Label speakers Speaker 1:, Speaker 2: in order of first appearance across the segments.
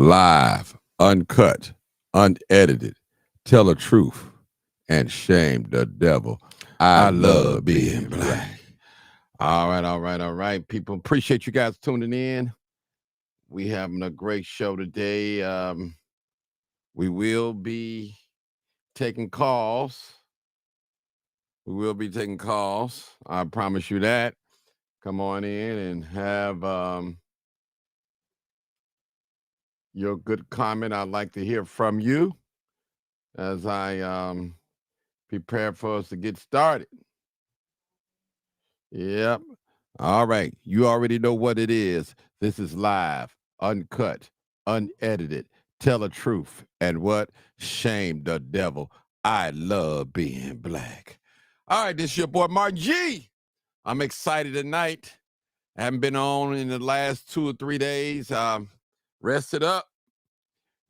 Speaker 1: Live, uncut, unedited, tell the truth, and shame the devil. I love being black. All right, people. Appreciate you guys tuning in. We having a great show today. We will be taking calls. We will be taking calls. I promise you that. Come on in and have your good comment. I'd like to hear from you as I prepare for us to get started. Yep. All right. You already know what it is. This is live, uncut, unedited. Tell the truth. And what? Shame the devil. I love being black. All right. This is your boy, Martin G. I'm excited tonight. I haven't been on in the last 2 or 3 days. Rested up.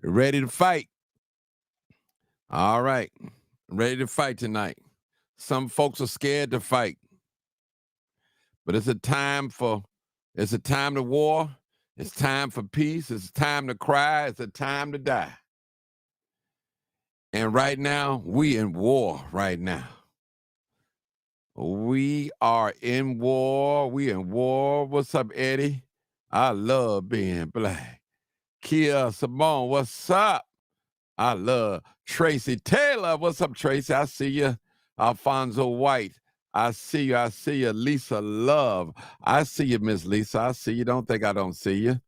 Speaker 1: Ready to fight. All right. Ready to fight tonight. Some folks are scared to fight. But it's a time to war. It's time for peace. It's time to cry. It's a time to die. And right now, we in war right now. We are in war. We in war. What's up, Eddie? I love being black. Kia Simone, what's up? I love Tracy Taylor. What's up, Tracy? I see you. Alfonso White. I see you. I see you. Lisa Love. I see you, Miss Lisa. I see you. Don't think I don't see you.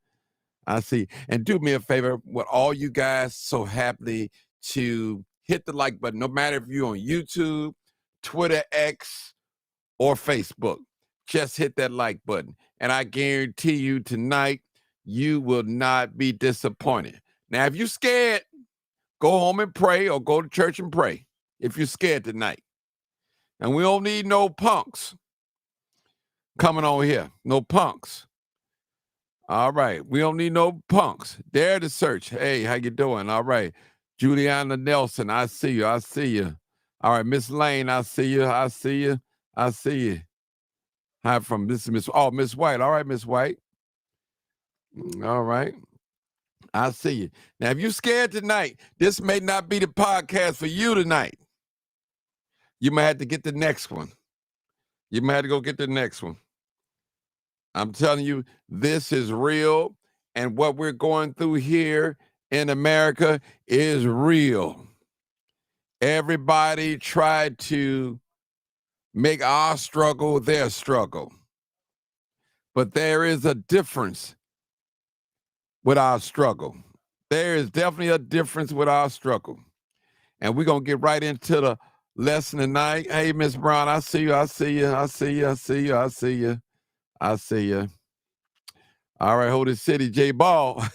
Speaker 1: I see. And do me a favor, with all you guys so happily to hit the like button, no matter if you're on YouTube, Twitter, X, or Facebook. Just hit that like button. And I guarantee you tonight, you will not be disappointed. Now, if you're scared, go home and pray or go to church and pray if you're scared tonight. And we don't need no punks coming on here. No punks. All right. We don't need no punks. Dare to search. Hey, how you doing? All right. Juliana Nelson, I see you. I see you. All right. Miss Lane, I see you. I see you. I see you. Hi from Miss White. All right, Miss White. All right. I see you. Now, if you're scared tonight, this may not be the podcast for you tonight. You might have to get the next one. You might have to go get the next one. I'm telling you, this is real. And what we're going through here in America is real. Everybody tried to make our struggle their struggle. But there is a difference with our struggle. There is definitely a difference with our struggle. And we're going to get right into the lesson tonight. Hey, Miss Brown, I see you. I see you. I see you. I see you. I see you. I see you. All right, hold it city, J Ball.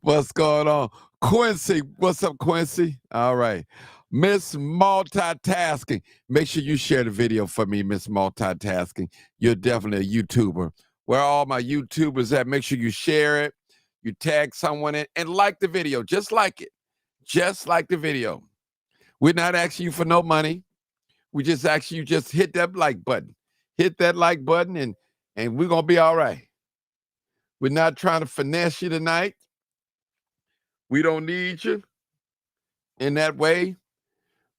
Speaker 1: What's going on? Quincy, what's up, Quincy? All right. Miss Multitasking. Make sure you share the video for me, Miss Multitasking. You're definitely a YouTuber. Where are all my YouTubers at? Make sure you share it. You tag someone in and like the video. Just like it. Just like the video. We're not asking you for no money. We just ask you just hit that like button. Hit that like button and we're going to be all right. We're not trying to finesse you tonight. We don't need you in that way.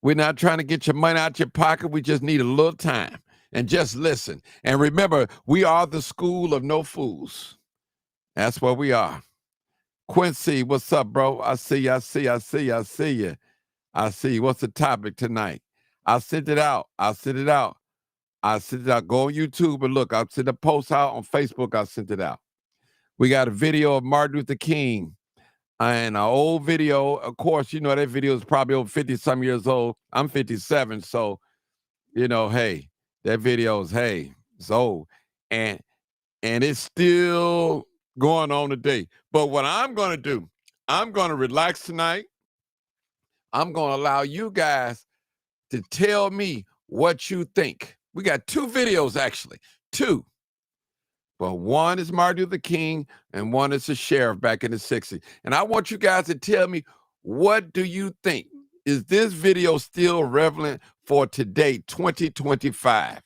Speaker 1: We're not trying to get your money out your pocket. We just need a little time and just listen. And remember, we are the school of no fools. That's what we are. Quincy, what's up, bro? I see you. I see you. I see you. I see you. I see you. What's the topic tonight? I sent it out. I sent it out. I sent it out. Go on YouTube and look. I sent a post out on Facebook. I sent it out. We got a video of Martin Luther King and an old video. Of course, you know, that video is probably over 50-some years old. I'm 57, so, you know, hey, that video is, hey, it's old. And it's still going on today. But what I'm going to do, I'm going to relax tonight. I'm going to allow you guys to tell me what you think. We got 2 videos, actually, 2. But one is Martin Luther King and one is the sheriff back in the 60s. And I want you guys to tell me, what do you think? Is this video still relevant for today, 2025?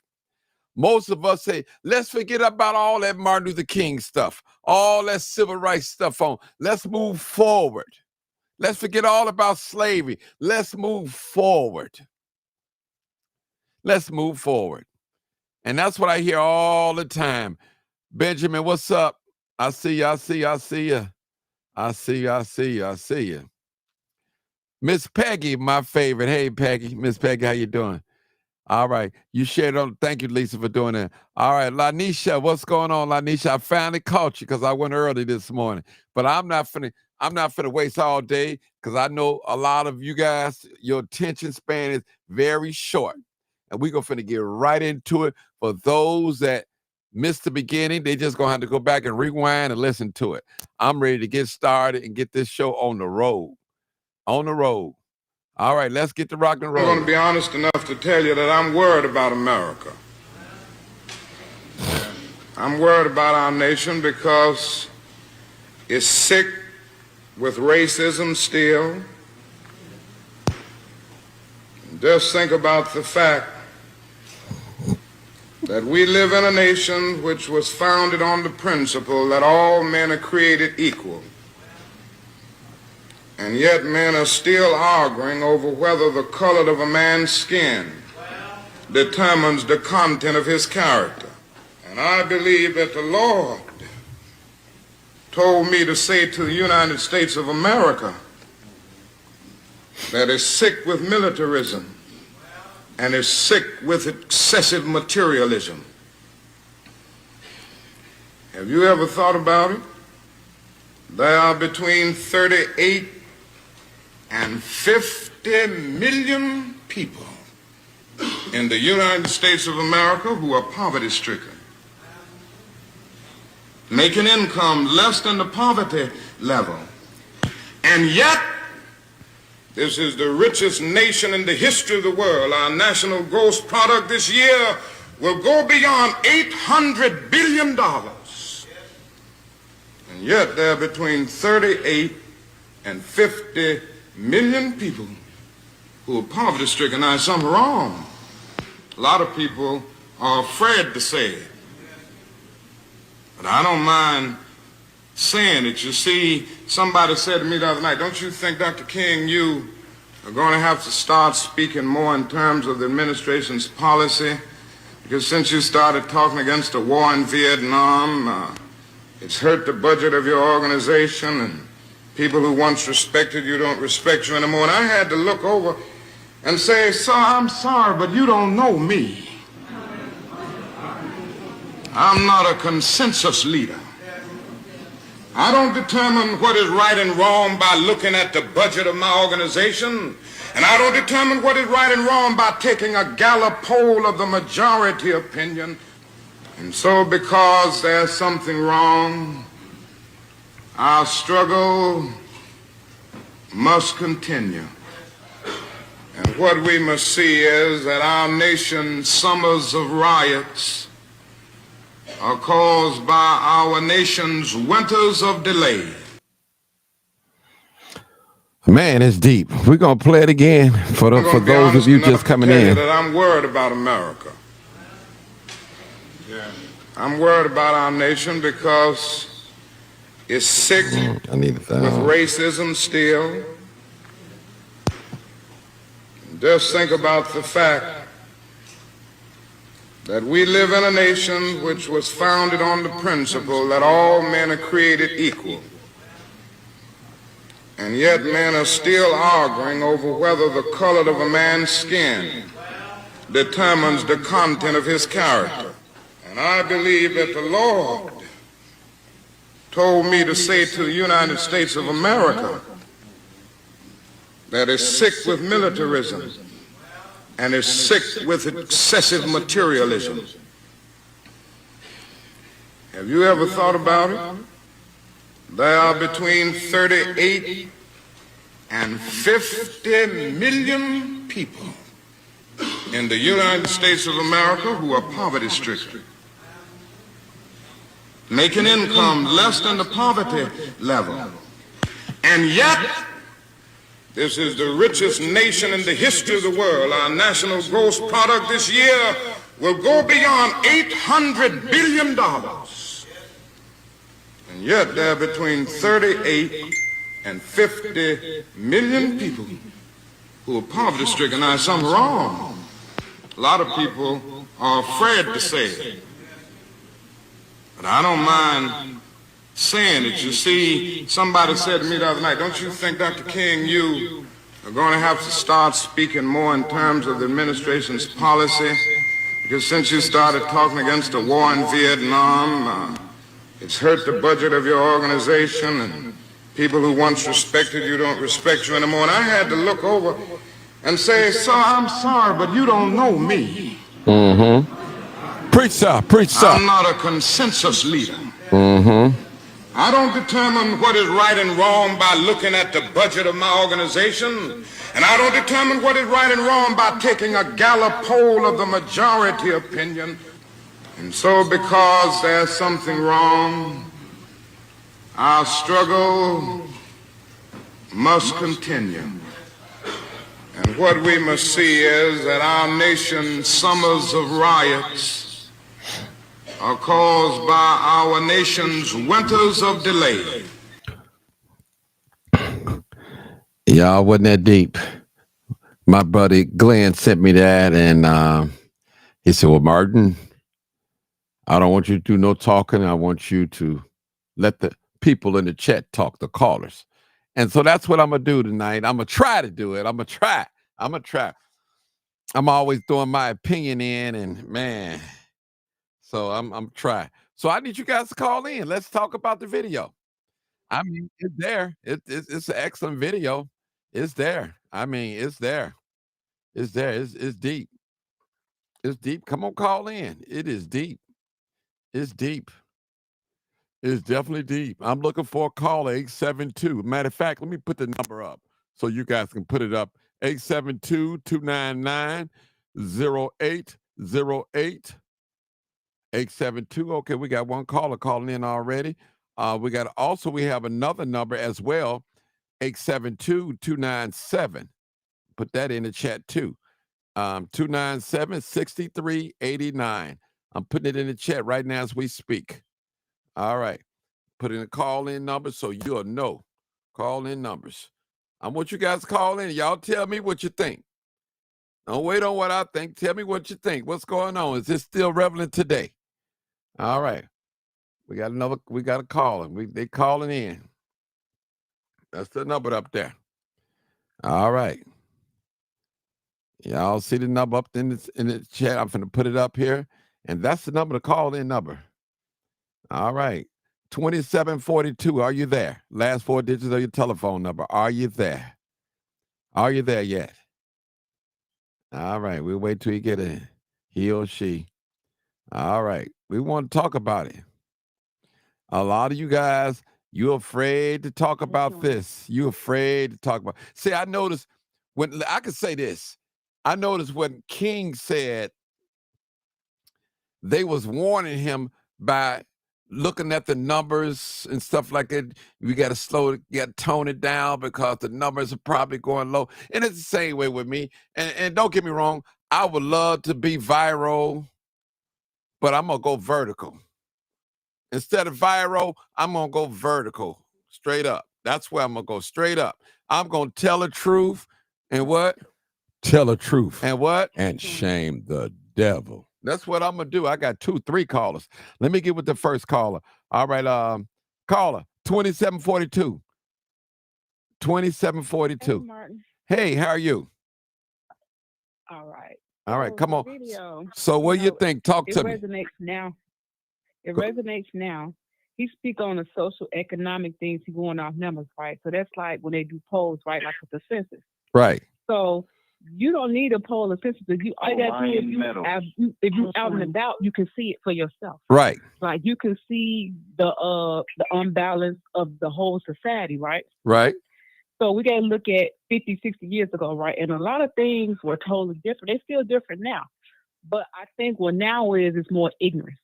Speaker 1: Most of us say, let's forget about all that Martin Luther King stuff, all that civil rights stuff on. Let's move forward. Let's forget all about slavery. Let's move forward. Let's move forward. And that's what I hear all the time. Benjamin, what's up? I see you, I see you, I see you. I see you, I see you, I see you. Miss Peggy, my favorite. Hey, Peggy. Miss Peggy, how you doing? All right. You shared on. Thank you, Lisa, for doing that. All right. Lanisha, what's going on, Lanisha? I finally caught you because I went early this morning. But I'm not finna waste all day because I know a lot of you guys, your attention span is very short. And we're going to finna get right into it. For those that missed the beginning, they just going to have to go back and rewind and listen to it. I'm ready to get started and get this show on the road. On the road. All right, let's get to rock and roll.
Speaker 2: I'm going to be honest enough to tell you that I'm worried about America. I'm worried about our nation because it's sick with racism still. Just think about the fact that we live in a nation which was founded on the principle that all men are created equal. And yet men are still arguing over whether the color of a man's skin determines the content of his character. And I believe that the Lord told me to say to the United States of America that is sick with militarism and is sick with excessive materialism. Have you ever thought about it? There are between 38 and 50 million people in the United States of America who are poverty-stricken, make an income less than the poverty level. And yet, this is the richest nation in the history of the world. Our national gross product this year will go beyond $800 billion. And yet, there are between 38 and 50 million people who are poverty-stricken. Now, there's something wrong. A lot of people are afraid to say it. But I don't mind saying it. You see, somebody said to me the other night, don't you think, Dr. King, you are going to have to start speaking more in terms of the administration's policy? Because since you started talking against the war in Vietnam, it's hurt the budget of your organization, and people who once respected you don't respect you anymore. And I had to look over and say, sir, I'm sorry, but you don't know me. I'm not a consensus leader. I don't determine what is right and wrong by looking at the budget of my organization. And I don't determine what is right and wrong by taking a Gallup poll of the majority opinion. And so because there's something wrong, our struggle must continue. And what we must see is that our nation's summers of riots are caused by our nation's winters of delay.
Speaker 1: Man, it's deep. We're going to play it again for those of you just coming in.
Speaker 2: That I'm worried about America. I'm worried about our nation because it's sick with racism still. Just think about the fact that we live in a nation which was founded on the principle that all men are created equal. And yet men are still arguing over whether the color of a man's skin determines the content of his character. And I believe that the Lord told me to say to the United States of America that is sick with militarism and is sick with excessive materialism. Have you ever thought about it? There are between 38 and 50 million people in the United States of America who are poverty-stricken, make an income less than the poverty level. And yet, this is the richest nation in the history of the world. Our national gross product this year will go beyond $800 billion. And yet there are between 38 and 50 million people who are poverty stricken. Now, there's something wrong. A lot of people are afraid to say it. But I don't mind saying it. You see, somebody said to me the other night, don't you think, Dr. King, you are going to have to start speaking more in terms of the administration's policy? Because since you started talking against the war in Vietnam, it's hurt the budget of your organization, and people who once respected you don't respect you anymore. And I had to look over and say, sir, I'm sorry, but you don't know me.
Speaker 1: Preach, sir. Preach, sir.
Speaker 2: I'm not a consensus leader. I don't determine what is right and wrong by looking at the budget of my organization. And I don't determine what is right and wrong by taking a Gallup poll of the majority opinion. And so because there's something wrong, our struggle must continue. And what we must see is that our nation's summers of riots are caused by our nation's winters of delay.
Speaker 1: Y'all wasn't that deep. My buddy Glenn sent me that, and he said, well, Martin, I don't want you to do no talking. I want you to let the people in the chat talk, the callers. And so that's what I'm going to do tonight. I'm going to try to do it. I'm going to try. I'm always throwing my opinion in, and man, so I'm trying. So I need you guys to call in. Let's talk about the video. I mean, it's there. It's an excellent video. It's there. I mean, it's there. It's there. It's deep. It's deep. Come on, call in. It is deep. It's deep. It's definitely deep. I'm looking for a caller, 872. Matter of fact, let me put the number up so you guys can put it up. 872-299-0808. 872. Okay, we got one caller calling in already. We have another number as well, 872-297. Put that in the chat too. 297-6389. I'm putting it in the chat right now as we speak. All right. Put in a call-in number so you'll know. Call-in numbers. I want you guys to call in. Y'all tell me what you think. Don't wait on what I think. Tell me what you think. What's going on? Is this still relevant today? All right. We got a caller. They calling in. That's the number up there. All right. Y'all see the number up in the chat. I'm going to put it up here. And that's the number, the call-in number. All right. 2742. Are you there? Last four digits of your telephone number. Are you there? Are you there yet? All right. We'll wait till you get in. He or she. All right. We want to talk about it. A lot of you guys, you're afraid to talk about this. You're afraid to talk about. See, I noticed when I could say this. I noticed when King said they was warning him by looking at the numbers and stuff like that. We got to tone it down because the numbers are probably going low. And it's the same way with me. And don't get me wrong, I would love to be viral, but I'm going to go vertical. Instead of viral, I'm going to go vertical, straight up. That's where I'm going to go, straight up. I'm going to tell the truth and what?
Speaker 3: Tell the truth.
Speaker 1: And what?
Speaker 3: And shame the devil.
Speaker 1: That's what I'm going to do. I got 3 callers. Let me get with the first caller. All right, caller, 2742. 2742.
Speaker 4: Hey, Martin.
Speaker 1: Hey, how are you?
Speaker 4: All right.
Speaker 1: All right, come on.
Speaker 4: Video,
Speaker 1: So what do you think? Talk to me.
Speaker 4: It resonates now. It resonates now. He speak on the social economic things. He going off numbers, right? So that's like when they do polls, right? Like with the census.
Speaker 1: Right.
Speaker 4: So you don't need a poll or census. If you out and about, you can see it for yourself.
Speaker 1: Right.
Speaker 4: Like you can see the unbalance of the whole society, right?
Speaker 1: Right.
Speaker 4: So we got to look at 50, 60 years ago, right? And a lot of things were totally different. They're still different now. But I think what now is more ignorance.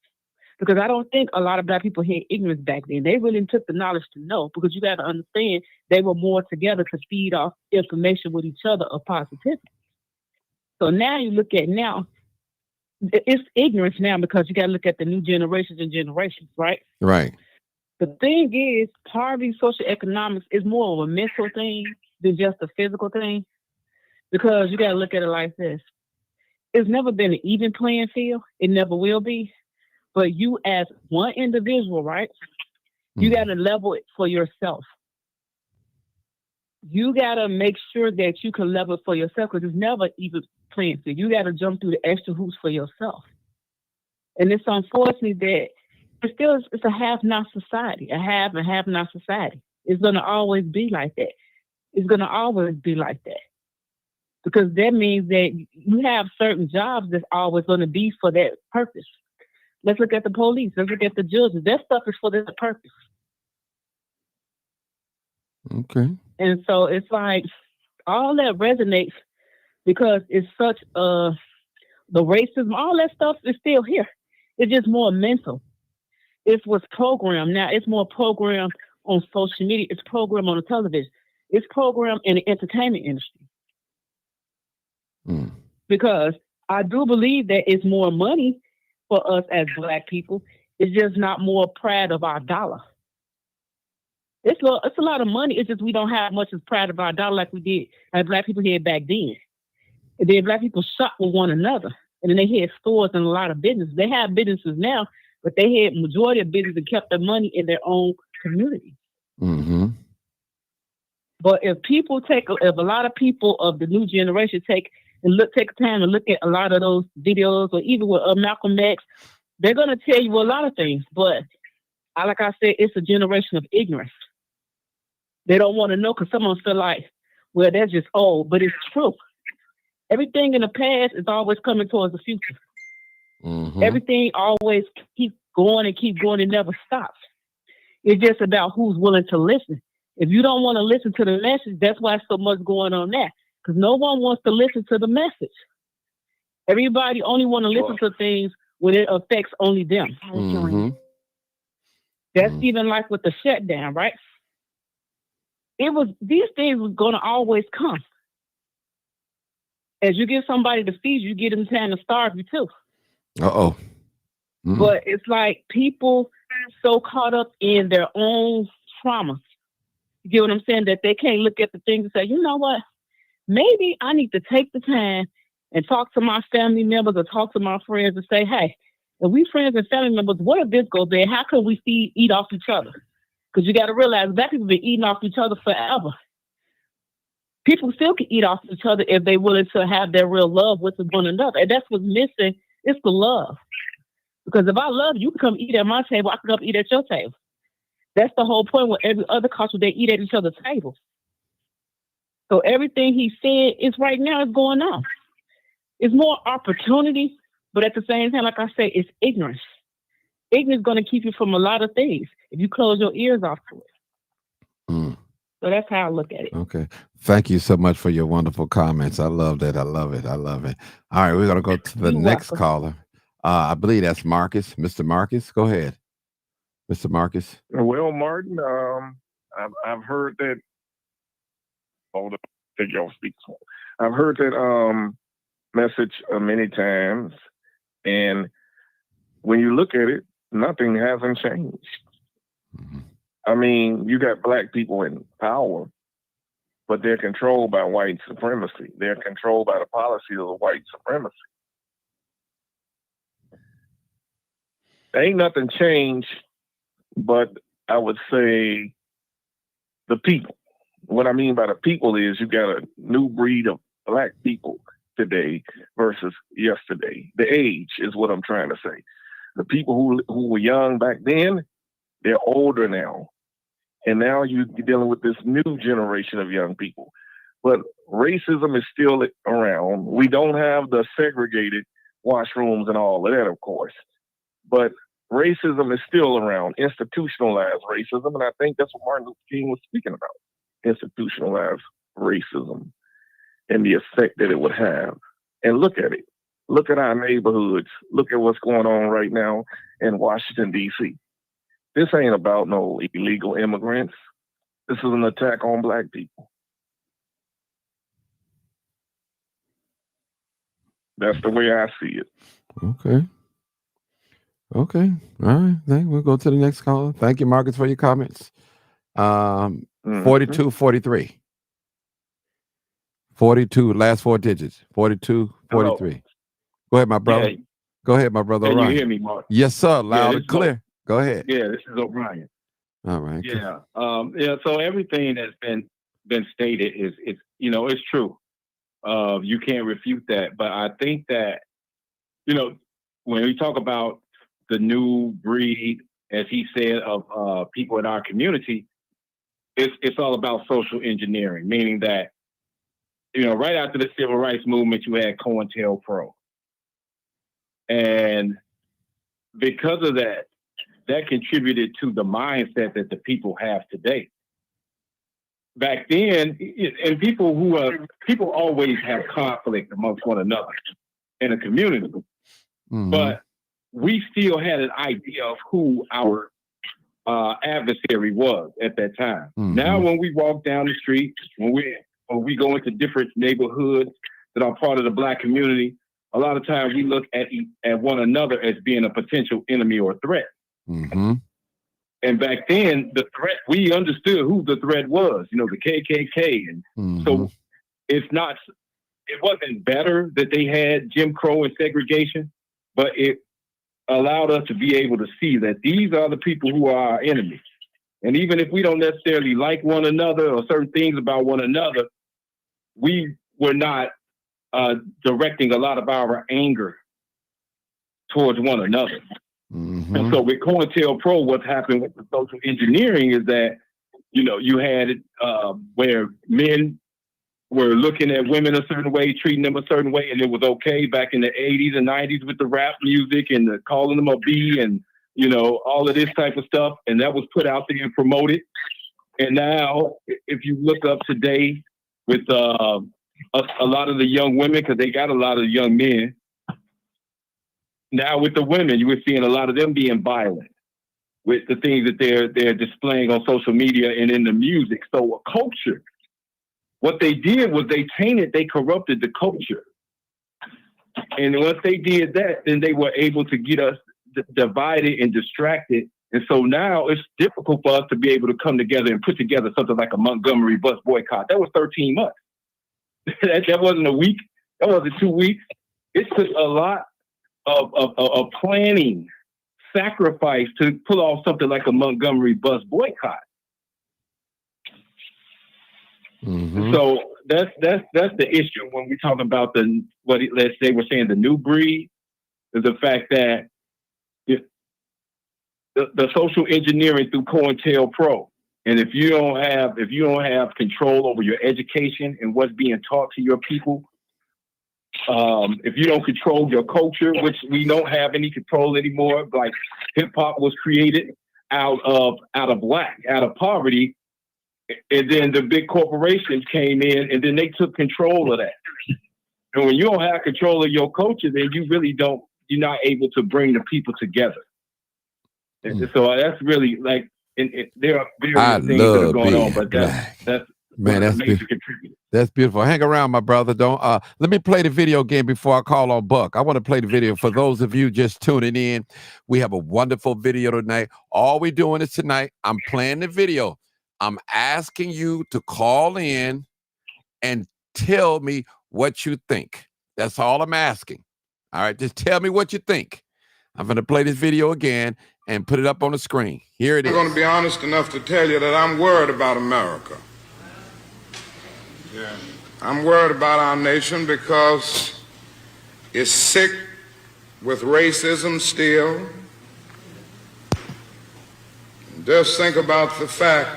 Speaker 4: Because I don't think a lot of Black people had ignorance back then. They really took the knowledge to know, because you got to understand they were more together to feed off information with each other of positivity. So now you look at now, It's ignorance now because you got to look at the new generations and generations, right?
Speaker 1: Right.
Speaker 4: The thing is, poverty, social economics is more of a mental thing than just a physical thing because you got to look at it like this. It's never been an even playing field. It never will be. But you as one individual, right? You got to level it for yourself. You got to make sure that you can level it for yourself because it's never even playing field. You got to jump through the extra hoops for yourself. And it's unfortunate that it's a have-not society, a have and have-not society. It's going to always be like that. It's going to always be like that. Because that means that you have certain jobs that's always going to be for that purpose. Let's look at the police. Let's look at the judges. That stuff is for that purpose.
Speaker 1: Okay.
Speaker 4: And so it's like all that resonates because it's such the racism, all that stuff is still here. It's just more mental. It was programmed. Now it's more programmed on social media. It's programmed on the television. It's programmed in the entertainment industry. Because I do believe that it's more money for us as Black people. It's just not more pride of our dollar. It's a lot of money. It's just we don't have much as pride of our dollar like we did, as Black people had back then. And then Black people shop with one another. And then they had stores and a lot of businesses. They have businesses now, but they had majority of business and kept their money in their own community.
Speaker 1: Mm-hmm.
Speaker 4: But if a lot of people of the new generation take time and look at a lot of those videos, or even with Malcolm X, they're going to tell you a lot of things. But like I said, it's a generation of ignorance. They don't want to know because some of them feel like, well, they're just old, but it's true. Everything in the past is always coming towards the future.
Speaker 1: Mm-hmm.
Speaker 4: Everything always keep going, it never stops. It's just about who's willing to listen. If you don't want to listen to the message, that's why so much going on there. Because no one wants to listen to the message. Everybody only want to listen to things when it affects only them.
Speaker 1: Mm-hmm.
Speaker 4: That's even like with the shutdown, right? These things was going to always come. As you give somebody to feed you, get them time to starve you too.
Speaker 1: Uh-oh. Mm-hmm.
Speaker 4: But it's like people so caught up in their own trauma. You get what I'm saying? That they can't look at the things and say, you know what? Maybe I need to take the time and talk to my family members or talk to my friends and say, hey, if we friends and family members, what if this goes bad? How can we eat off each other? Because you got to realize Black people have been eating off each other forever. People still can eat off each other if they're willing to have their real love with one another. And that's what's missing. It's the love. Because if I love you, you can come eat at my table. I can come eat at your table. That's the whole point with every other culture. They eat at each other's tables. So everything he said is right now is going on. It's more opportunity, but at the same time, like I say, it's ignorance. Ignorance is going to keep you from a lot of things if you close your ears off to it.
Speaker 1: Mm.
Speaker 4: So that's how I look at it.
Speaker 1: Okay. Thank you so much for your wonderful comments. I love that. I love it. I love it. All right, we're going to go to the next caller. I believe that's Marcus. Mr. Marcus, go ahead. Mr. Marcus.
Speaker 5: Well, Martin, I've heard that. Hold up, take y'all speak. I've heard that message many times, and when you look at it, nothing hasn't changed.
Speaker 1: Mm-hmm.
Speaker 5: I mean, you got Black people in power, but they're controlled by white supremacy. They're controlled by the policy of the white supremacy. Ain't nothing changed, but I would say the people. What I mean by the people is you got a new breed of Black people today versus yesterday. The age is what I'm trying to say. The people who were young back then, they're older now. And now you're dealing with this new generation of young people. But racism is still around. We don't have the segregated washrooms and all of that, of course. But racism is still around, institutionalized racism. And I think that's what Martin Luther King was speaking about. Institutionalized racism and the effect that it would have. And look at it. Look at our neighborhoods. Look at what's going on right now in Washington, D.C. This ain't about no illegal immigrants. This is an attack on Black people. That's the way I see it.
Speaker 1: Okay. Okay. All right. We'll go to the next caller. Thank you, Marcus, for your comments. 4243. 42, last four digits. 42,
Speaker 6: Hello.
Speaker 1: 43. Go ahead, my brother.
Speaker 6: Yeah,
Speaker 1: Go ahead, my brother
Speaker 6: can you
Speaker 1: Orion.
Speaker 6: hear me, Mark?
Speaker 1: Yes, sir. Loud
Speaker 6: this
Speaker 1: and
Speaker 6: is
Speaker 1: clear. Go ahead.
Speaker 6: Yeah, this is O'Brien.
Speaker 1: All right.
Speaker 6: Yeah. Yeah. So everything that's been stated is it's true. You can't refute that. But I think that, when we talk about the new breed, as he said, of people in our community, it's all about social engineering, meaning that, right after the civil rights movement, you had COINTELPRO. And because of that, that contributed to the mindset that the people have today. Back then, and people always have conflict amongst one another in a community, but we still had an idea of who our adversary was at that time. Now, when we walk down the street, when we go into different neighborhoods that are part of the Black community, a lot of times we look at one another as being a potential enemy or threat. And back then, the threat, we understood who the threat was, the KKK. And so it wasn't better that they had Jim Crow and segregation, but it allowed us to be able to see that these are the people who are our enemies. And even if we don't necessarily like one another or certain things about one another, we were not directing a lot of our anger towards one another. And so with COINTELPRO, what's happened with the social engineering is that, you had where men were looking at women a certain way, treating them a certain way, and it was okay back in the 80s and 90s with the rap music and the calling them a B and, all of this type of stuff. And that was put out there and promoted. And now, if you look up today with a lot of the young women, because they got a lot of young men, now with the women, you were seeing a lot of them being violent with the things that they're displaying on social media and in the music. So a culture, what they did was they corrupted the culture. And once they did that, then they were able to get us divided and distracted. And so now it's difficult for us to be able to come together and put together something like a Montgomery bus boycott. That was 13 months. that wasn't a week. That wasn't 2 weeks. It took a lot of planning, sacrifice to pull off something like a Montgomery bus boycott. So that's the issue when we talk about let's say we're saying the new breed, is the fact that the social engineering through COINTELPRO, and if you don't have control over your education and what's being taught to your people, if you don't control your culture, which we don't have any control anymore, like hip hop was created out of poverty, and then the big corporations came in and then they took control of that. And when you don't have control of your culture, then you're not able to bring the people together. And so that's really like, there are various things that are going on, but that's major contributor.
Speaker 1: That's beautiful. Hang around, my brother. Don't let me play the video again before I call on Buck. I want to play the video for those of you just tuning in. We have a wonderful video tonight. All we're doing is tonight, I'm playing the video. I'm asking you to call in and tell me what you think. That's all I'm asking. All right, just tell me what you think. I'm going to play this video again and put it up on the screen. Here it is.
Speaker 2: I'm going to be honest enough to tell you that I'm worried about America. Yeah. I'm worried about our nation because it's sick with racism still. Just think about the fact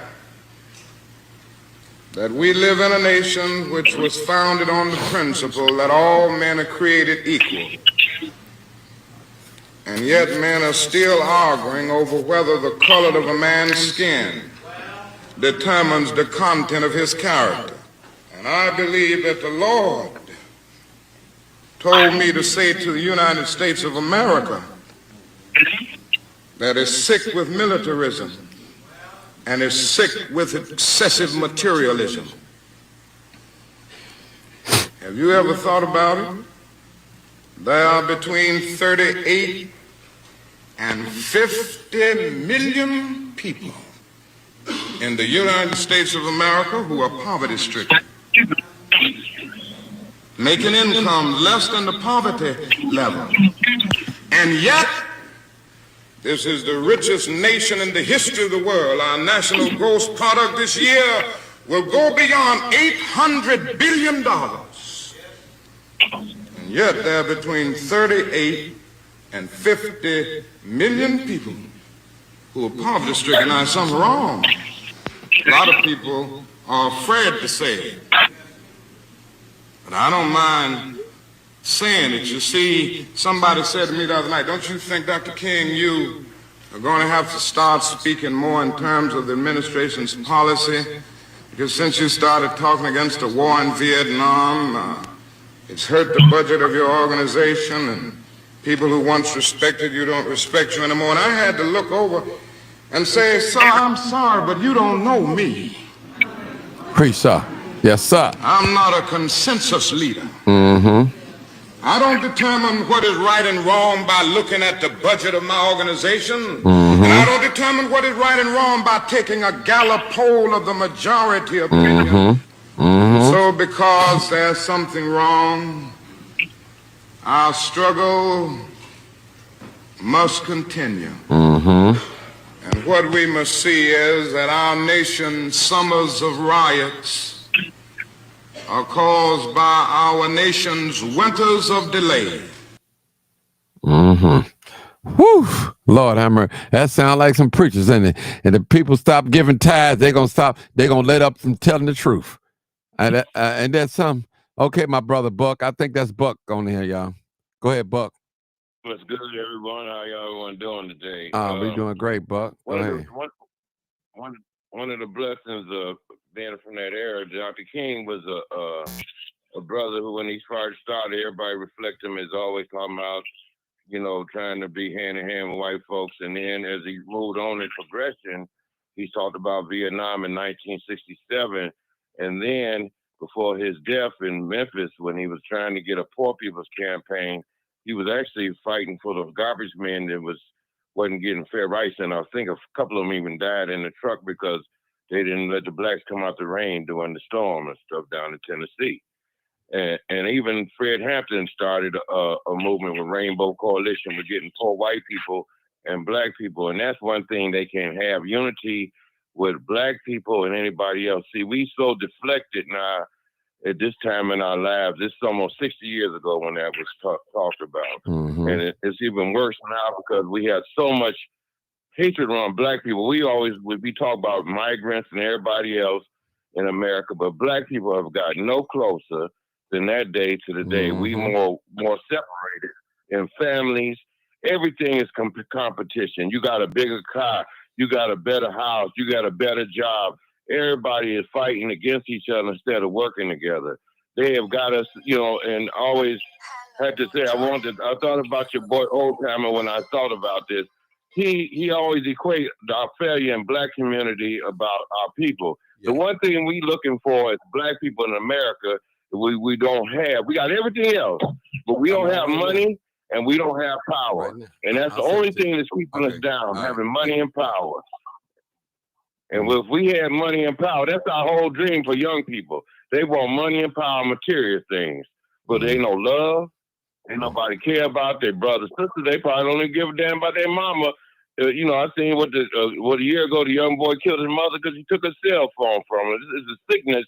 Speaker 2: that we live in a nation which was founded on the principle that all men are created equal. And yet men are still arguing over whether the color of a man's skin determines the content of his character. And I believe that the Lord told me to say to the United States of America that it's sick with militarism and it's sick with excessive materialism. Have you ever thought about it? there are between 38 and 50 million people in the United States of America who are poverty-stricken, making income less than the poverty level. And yet, this is the richest nation in the history of the world. Our national gross product this year will go beyond $800 billion. And yet, there are between 38 and 50 million people who are poverty-stricken. Now, something wrong. A lot of people are afraid to say it. But I don't mind saying it. You see, somebody said to me the other night, don't you think, Dr. King, you are going to have to start speaking more in terms of the administration's policy? Because since you started talking against the war in Vietnam, it's hurt the budget of your organization, and people who once respected you don't respect you anymore. And I had to look over and say, sir, I'm sorry, but you don't know me.
Speaker 1: Preach, sir. Yes, sir.
Speaker 2: I'm not a consensus leader. I don't determine what is right and wrong by looking at the budget of my organization. And I don't determine what is right and wrong by taking a Gallup poll of the majority opinion. So because there's something wrong, our struggle must continue. And what we must see is that our nation's summers of riots are caused by our nation's winters of delay.
Speaker 1: Whew. Lord have mercy. That sounds like some preachers, isn't it? And if people stop giving tithes, they're going to let up from telling the truth. And that's some. Okay, my brother Buck. I think that's Buck on here, y'all. Go ahead, Buck.
Speaker 7: What's good, everyone? How y'all doing today?
Speaker 1: We're doing great, Buck.
Speaker 7: One of the blessings of being from that era, Dr. King was a brother who, when he first started, everybody reflected him as always talking about, trying to be hand in hand with white folks. And then as he moved on in progression, he talked about Vietnam in 1967. And then before his death in Memphis, when he was trying to get a poor people's campaign, he was actually fighting for the garbage men that wasn't getting fair rights. And I think a couple of them even died in the truck because they didn't let the blacks come out the rain during the storm and stuff down in Tennessee. And even Fred Hampton started a movement with Rainbow Coalition with getting poor white people and black people. And that's one thing they can't have, unity with black people and anybody else. See, we so deflected now at this time in our lives. This is almost 60 years ago when that was talked about. And it's even worse now because we have so much hatred around black people. We talk about migrants and everybody else in America, but black people have gotten no closer than that day to the day. We more separated in families. Everything is competition. You got a bigger car. You got a better house. You got a better job. Everybody is fighting against each other instead of working together. They have got us, and always had to say, I thought about your boy Old Timer when I thought about this. He always equates our failure in black community about our people. The one thing we looking for as black people in America, we don't have. We got everything else, but we don't have money and we don't have power. And that's the only thing that's keeping us down, having money and power. And if we had money and power, that's our whole dream for young people. They want money and power, material things, but they ain't no love. Ain't nobody care about their brothers, sisters. They probably don't even give a damn about their mama. I seen a year ago, the young boy killed his mother because he took a cell phone from her. It's a sickness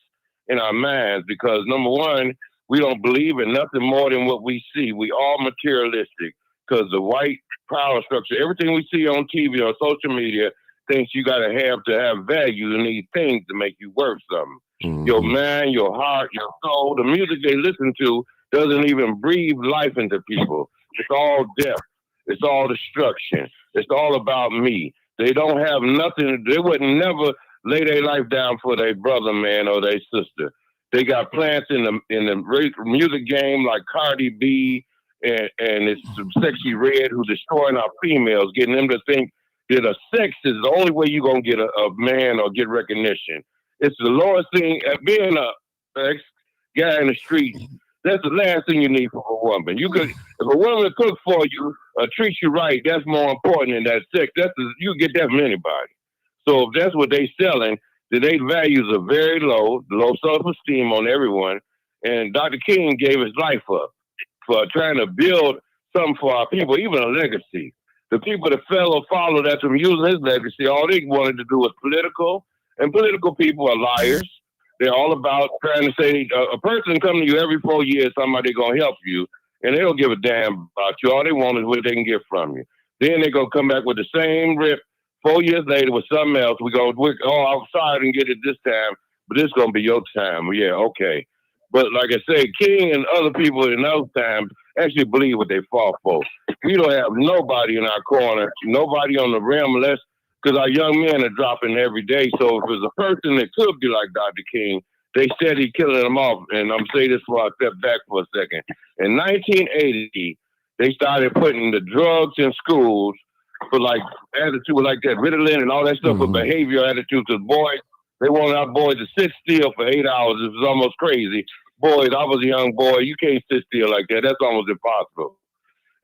Speaker 7: in our minds because, number one, we don't believe in nothing more than what we see. We all materialistic because the white power structure, everything we see on TV or social media, thinks you got to have value. You need things to make you worth something. Your mind, your heart, your soul, the music they listen to doesn't even breathe life into people. It's all death. It's all destruction. It's all about me. They don't have nothing. They would never lay their life down for their brother, man, or their sister. They got plants in the music game like Cardi B and it's Sexy Red who destroying our females, getting them to think that a sex is the only way you're going to get a man or get recognition. It's the lowest thing. Being a guy in the street That's the last thing you need from a woman. You could, if a woman cook for you, treats you right, that's more important than that sex. You get that from anybody. So if that's what they selling, then their values are very low self-esteem on everyone. And Dr. King gave his life up for trying to build something for our people, even a legacy. The people that followed after him using his legacy, all they wanted to do was political, and political people are liars. They're all about trying to say a person come to you every 4 years, somebody going to help you, and they don't give a damn about you. All they want is what they can get from you. Then they're going to come back with the same rip 4 years later with something else. I'm sorry I didn't get it this time, but this is going to be your time. Yeah, okay. But like I say, King and other people in those times actually believe what they fought for. We don't have nobody in our corner, nobody on the rim, because our young men are dropping every day. So if there's a person that could be like Dr. King, they said he's killing them off. And I'm saying this before I step back for a second. In 1980, they started putting the drugs in schools for like attitude like that, Ritalin and all that stuff for behavioral attitudes. Because boys, they wanted our boys to sit still for 8 hours. It was almost crazy. Boys, I was a young boy. You can't sit still like that. That's almost impossible.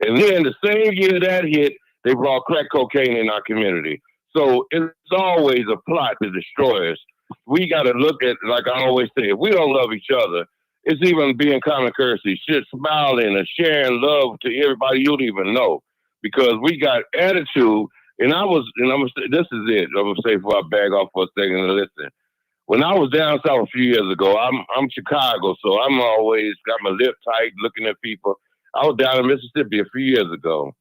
Speaker 7: And then the same year that hit, they brought crack cocaine in our community. So it's always a plot to destroy us. We got to look at, like I always say, if we don't love each other, it's even being common courtesy, smiling and sharing love to everybody you don't even know. Because we got attitude, and this is it. I'm going to say before I bag off for a second and listen. When I was down south a few years ago, I'm Chicago, so I'm always got my lip tight looking at people. I was down in Mississippi a few years ago.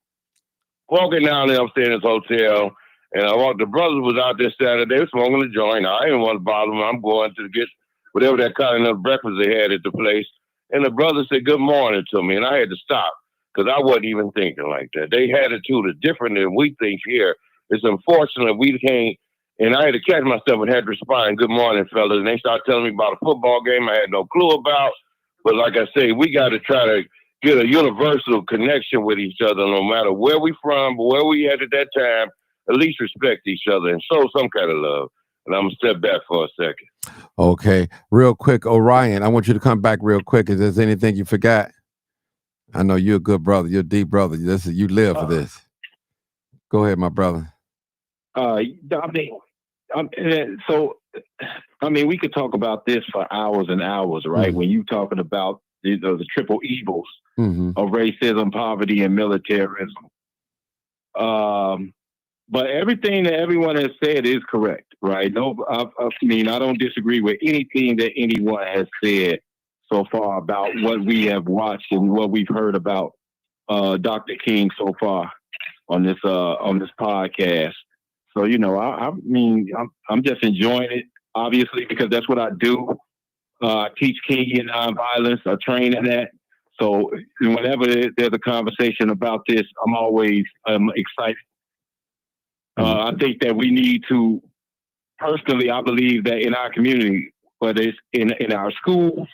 Speaker 7: Walking down there, I'm staying in this hotel, and the brothers was out there Saturday. They were smoking a joint. I didn't want to bother them. I'm going to get whatever that kind of breakfast they had at the place. And the brother said good morning to me, and I had to stop because I wasn't even thinking like that. They attitude is different than we think here. It's unfortunate we can't. And I had to catch myself and had to respond, good morning, fellas. And they started telling me about a football game I had no clue about. But like I say, we got to try to get a universal connection with each other, no matter where we from, where we at that time, at least respect each other and show some kind of love. And I'm going to step back for a second.
Speaker 1: Okay. Real quick, Orion, I want you to come back real quick. Is there anything you forgot? I know you're a good brother. You're a deep brother. You live for this. Go ahead, my brother.
Speaker 6: We could talk about this for hours and hours, right? When you talking about the triple evils of racism, poverty, and militarism. But everything that everyone has said is correct, right? No, I don't disagree with anything that anyone has said so far about what we have watched and what we've heard about Dr. King so far on this podcast. So, I'm just enjoying it, obviously, because that's what I do. I teach Kingian nonviolence. I train in that. So whenever there's a conversation about this, I'm always excited. I think that we need to, personally, I believe that in our community, whether it's in our schools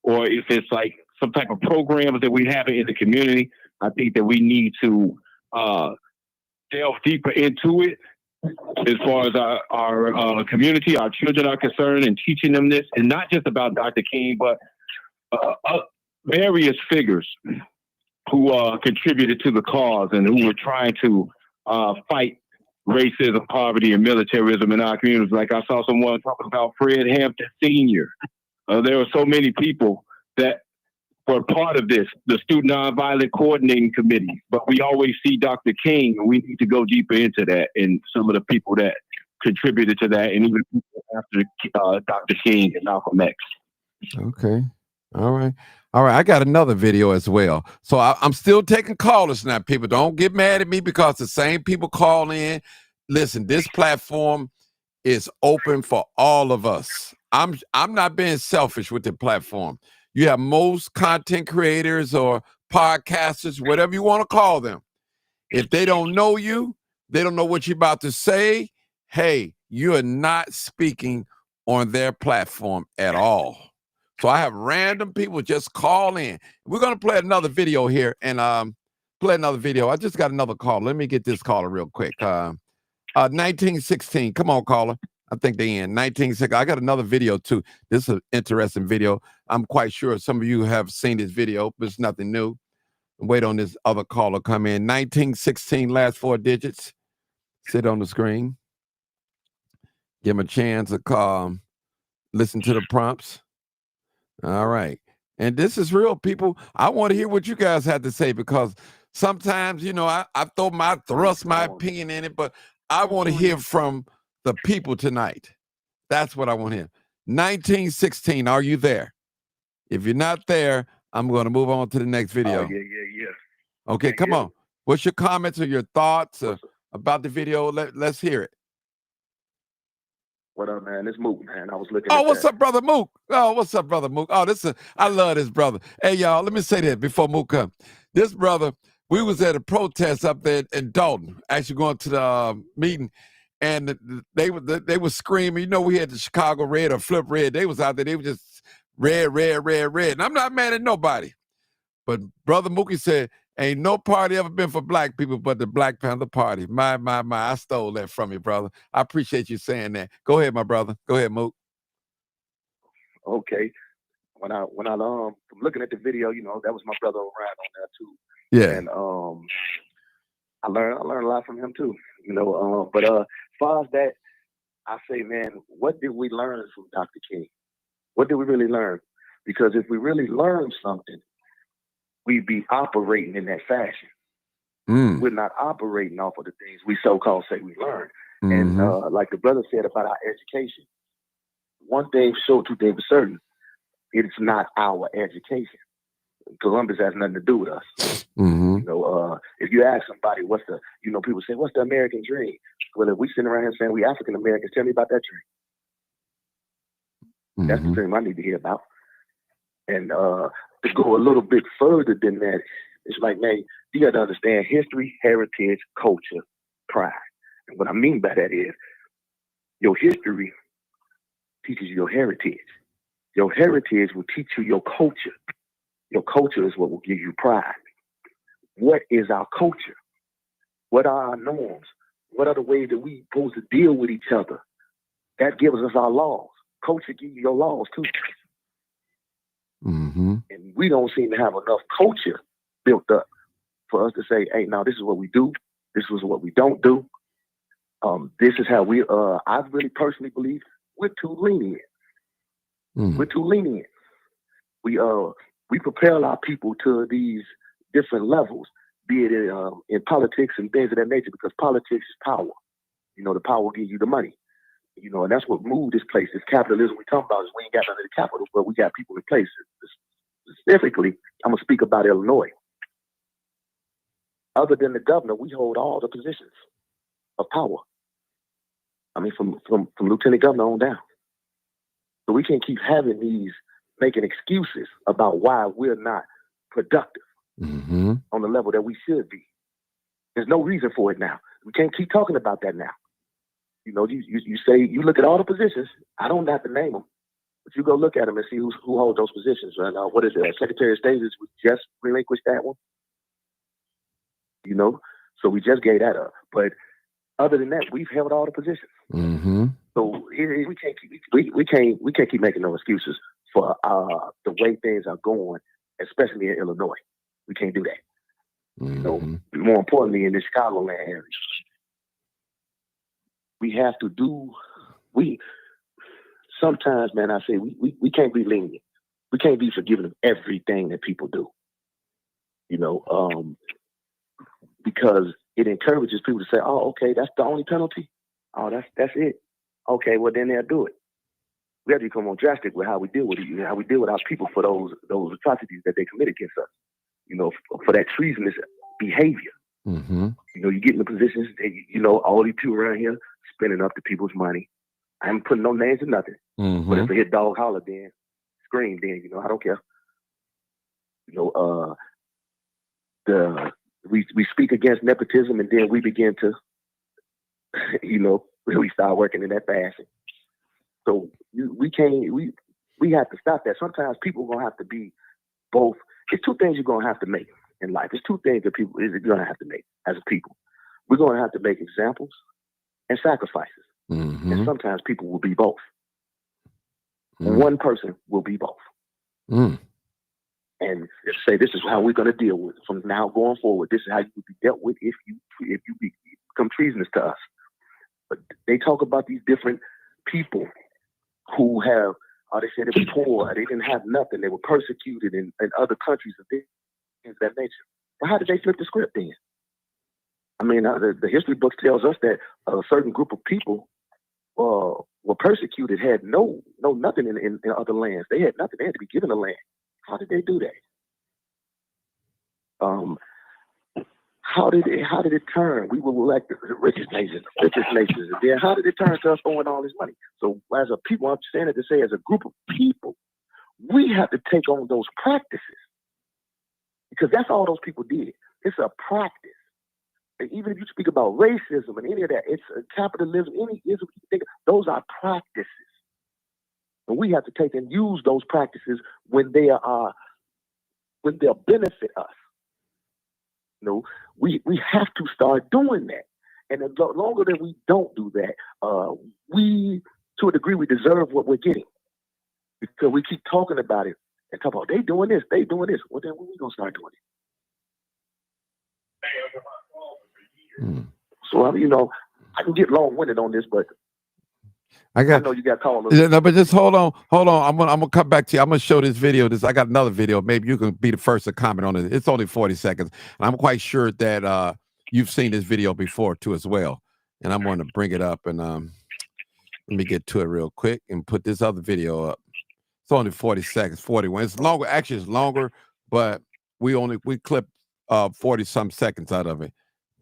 Speaker 6: or if it's like some type of programs that we have in the community, I think that we need to delve deeper into it. As far as our community, our children are concerned, and teaching them this, and not just about Dr. King, but various figures who contributed to the cause and who were trying to fight racism, poverty, and militarism in our communities. Like I saw someone talking about Fred Hampton Sr. There were so many people that were part of this, the Student Nonviolent Coordinating Committee. But we always see Dr. King, and we need to go deeper into that and some of the people that contributed to that, and even people after Dr. King and Malcolm X.
Speaker 1: Okay. All right. I got another video as well. So I'm still taking callers now. People, don't get mad at me because the same people call in. Listen, this platform is open for all of us. I'm not being selfish with the platform. You have most content creators or podcasters, whatever you want to call them. If they don't know you, they don't know what you're about to say. Hey, you are not speaking on their platform at all. So I have random people just call in. We're going to play another video here and play another video. I just got another call. Let me get this caller real quick. 1916. Come on, caller. I think they in 1960. I got another video too. This is an interesting video. I'm quite sure some of you have seen this video, but it's nothing new. Wait on this other caller come in. 1916, last 4 digits. Sit on the screen. Give him a chance to call. Listen to the prompts. All right. And this is real, people. I want to hear what you guys have to say, because sometimes, you know, I thrust my opinion in it, but I want to hear from the people tonight. That's what I want to hear. 1916, are you there? If you're not there, I'm going to move on to the next video.
Speaker 5: Oh, yeah.
Speaker 1: Okay,
Speaker 5: Yeah,
Speaker 1: come
Speaker 5: yeah.
Speaker 1: on. What's your comments or your thoughts about the video? Let's hear it.
Speaker 5: What up, man? It's Mook, man. I was looking
Speaker 1: Oh,
Speaker 5: at
Speaker 1: what's
Speaker 5: that.
Speaker 1: up, brother Mook? Oh, what's up, brother Mook? Oh, I love this brother. Hey, y'all, let me say that before Mook comes. This brother, we was at a protest up there in Dalton, actually going to the meeting, and they were screaming. You know, we had the Chicago Red or Flip Red. They was out there. They were just red. And I'm not mad at nobody. But brother Mookie said, ain't no party ever been for black people but the Black Panther Party. My. I stole that from you, brother. I appreciate you saying that. Go ahead, my brother. Go ahead, Mook.
Speaker 5: Okay. When I from looking at the video, you know, that was my brother Orion on there too.
Speaker 1: Yeah.
Speaker 5: And I learned a lot from him too. You know, but as far as that, I say, man, what did we learn from Dr. King? What did we really learn? Because if we really learned something, we'd be operating in that fashion. We're not operating off of the things we so-called say we learned. And like the brother said about our education, one thing sure, two things for certain, it's not our education. Columbus has nothing to do with us. You know, if you ask somebody people say, what's the American dream? Well, if we sitting around here saying we African Americans, tell me about that dream. That's the dream I need to hear about. And to go a little bit further than that, it's like, man, you got to understand history, heritage, culture, pride. And what I mean by that is your history teaches you your heritage. Your heritage will teach you your culture. Your culture is what will give you pride. What is our culture? What are our norms? What are the ways that we supposed to deal with each other? That gives us our laws. Culture gives you your laws too. And we don't seem to have enough culture built up for us to say, hey, now this is what we do. This is what we don't do. This is how we, I really personally believe we're too lenient. We're too lenient. We propel our people to these different levels, be it in politics and things of that nature, because politics is power. You know, the power gives you the money. You know, and that's what moved this place. This capitalism we talking about is we ain't got none of the capital, but we got people in place. Specifically, I'm going to speak about Illinois. Other than the governor, we hold all the positions of power. I mean, from lieutenant governor on down. So we can't keep making excuses about why we're not productive on the level that we should be. There's no reason for it now. We can't keep talking about that now. You know, you say, you look at all the positions. I don't have to name them. But you go look at them and see who holds those positions. And what is it? Secretary of State we just relinquished that one. You know, so we just gave that up. But other than that, we've held all the positions. So we can't keep making no excuses for the way things are going, especially in Illinois. We can't do that. You know, more importantly, in the Chicagoland area, we have to do. Sometimes, man, I say we can't be lenient. We can't be forgiving of everything that people do. You know, because it encourages people to say, "Oh, okay, that's the only penalty. Oh, that's it. Okay, well then they'll do it." We have to become more drastic with how we deal with it, how we deal with our people for those atrocities that they commit against us. You know, for that treasonous behavior. You know, you get in the positions that, you know, all these people around here spending up the people's money. I ain't putting no names or nothing. But if they hit dog holler, then scream, then, you know, I don't care. You know, we speak against nepotism, and then we begin to, you know, really start working in that fashion. So we have to stop that. Sometimes people are gonna have to be both. It's two things you're gonna have to make in life. It's two things that you're gonna have to make as a people. We're gonna have to make examples and sacrifices.
Speaker 1: Mm-hmm.
Speaker 8: sometimes people will be both.
Speaker 1: Mm.
Speaker 8: One person will be both.
Speaker 1: Mm.
Speaker 8: And say, this is how we're going to deal with it from now going forward. This is how you will be dealt with if you become treasonous to us. But they talk about these different people who have, they said they were poor, they didn't have nothing, they were persecuted in other countries and things of that nature. Well, how did they flip the script then? I mean, the history books tells us that a certain group of people were persecuted, had nothing in other lands. They had nothing. They had to be given a land. How did they do that? How did it turn? We were like the richest nations. And then how did it turn to us owing all this money? So as a people, I'm saying it to say, as a group of people, we have to take on those practices because that's all those people did. It's a practice. And even if you speak about racism and any of that, it's capitalism, any ism, those are practices. And we have to take and use those practices when they'll benefit us. You know, we have to start doing that. And the longer that we don't do that, we, to a degree, we deserve what we're getting. Because we keep talking about it and talk about, they doing this. Well, then when we going to start doing it?
Speaker 1: Mm.
Speaker 8: So, you know, I can get long-winded on this, but I know you got called.
Speaker 1: No, but just hold on. I'm gonna come back to you. I'm gonna show this video. I got another video. Maybe you can be the first to comment on it. It's only 40 seconds. And I'm quite sure that you've seen this video before too as well. And I'm gonna bring it up and let me get to it real quick and put this other video up. It's only 40 seconds, 41. It's longer, actually it's longer, but we clip 40 some seconds out of it.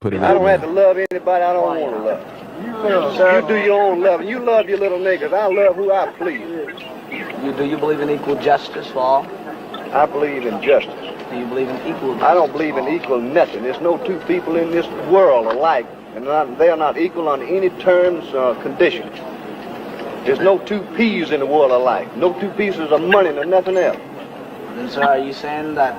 Speaker 1: Put it
Speaker 9: I don't have to love anybody I don't want to love. You do your own loving. You love your little niggas. I love who I please.
Speaker 10: Do you believe in equal justice for all?
Speaker 9: I believe in justice.
Speaker 10: Do you believe in equal justice?
Speaker 9: I don't believe in equal nothing. There's no two people in this world alike, and they are not equal on any terms or conditions. There's no two peas in the world alike. No two pieces of money or nothing else.
Speaker 10: Then, sir, are you saying that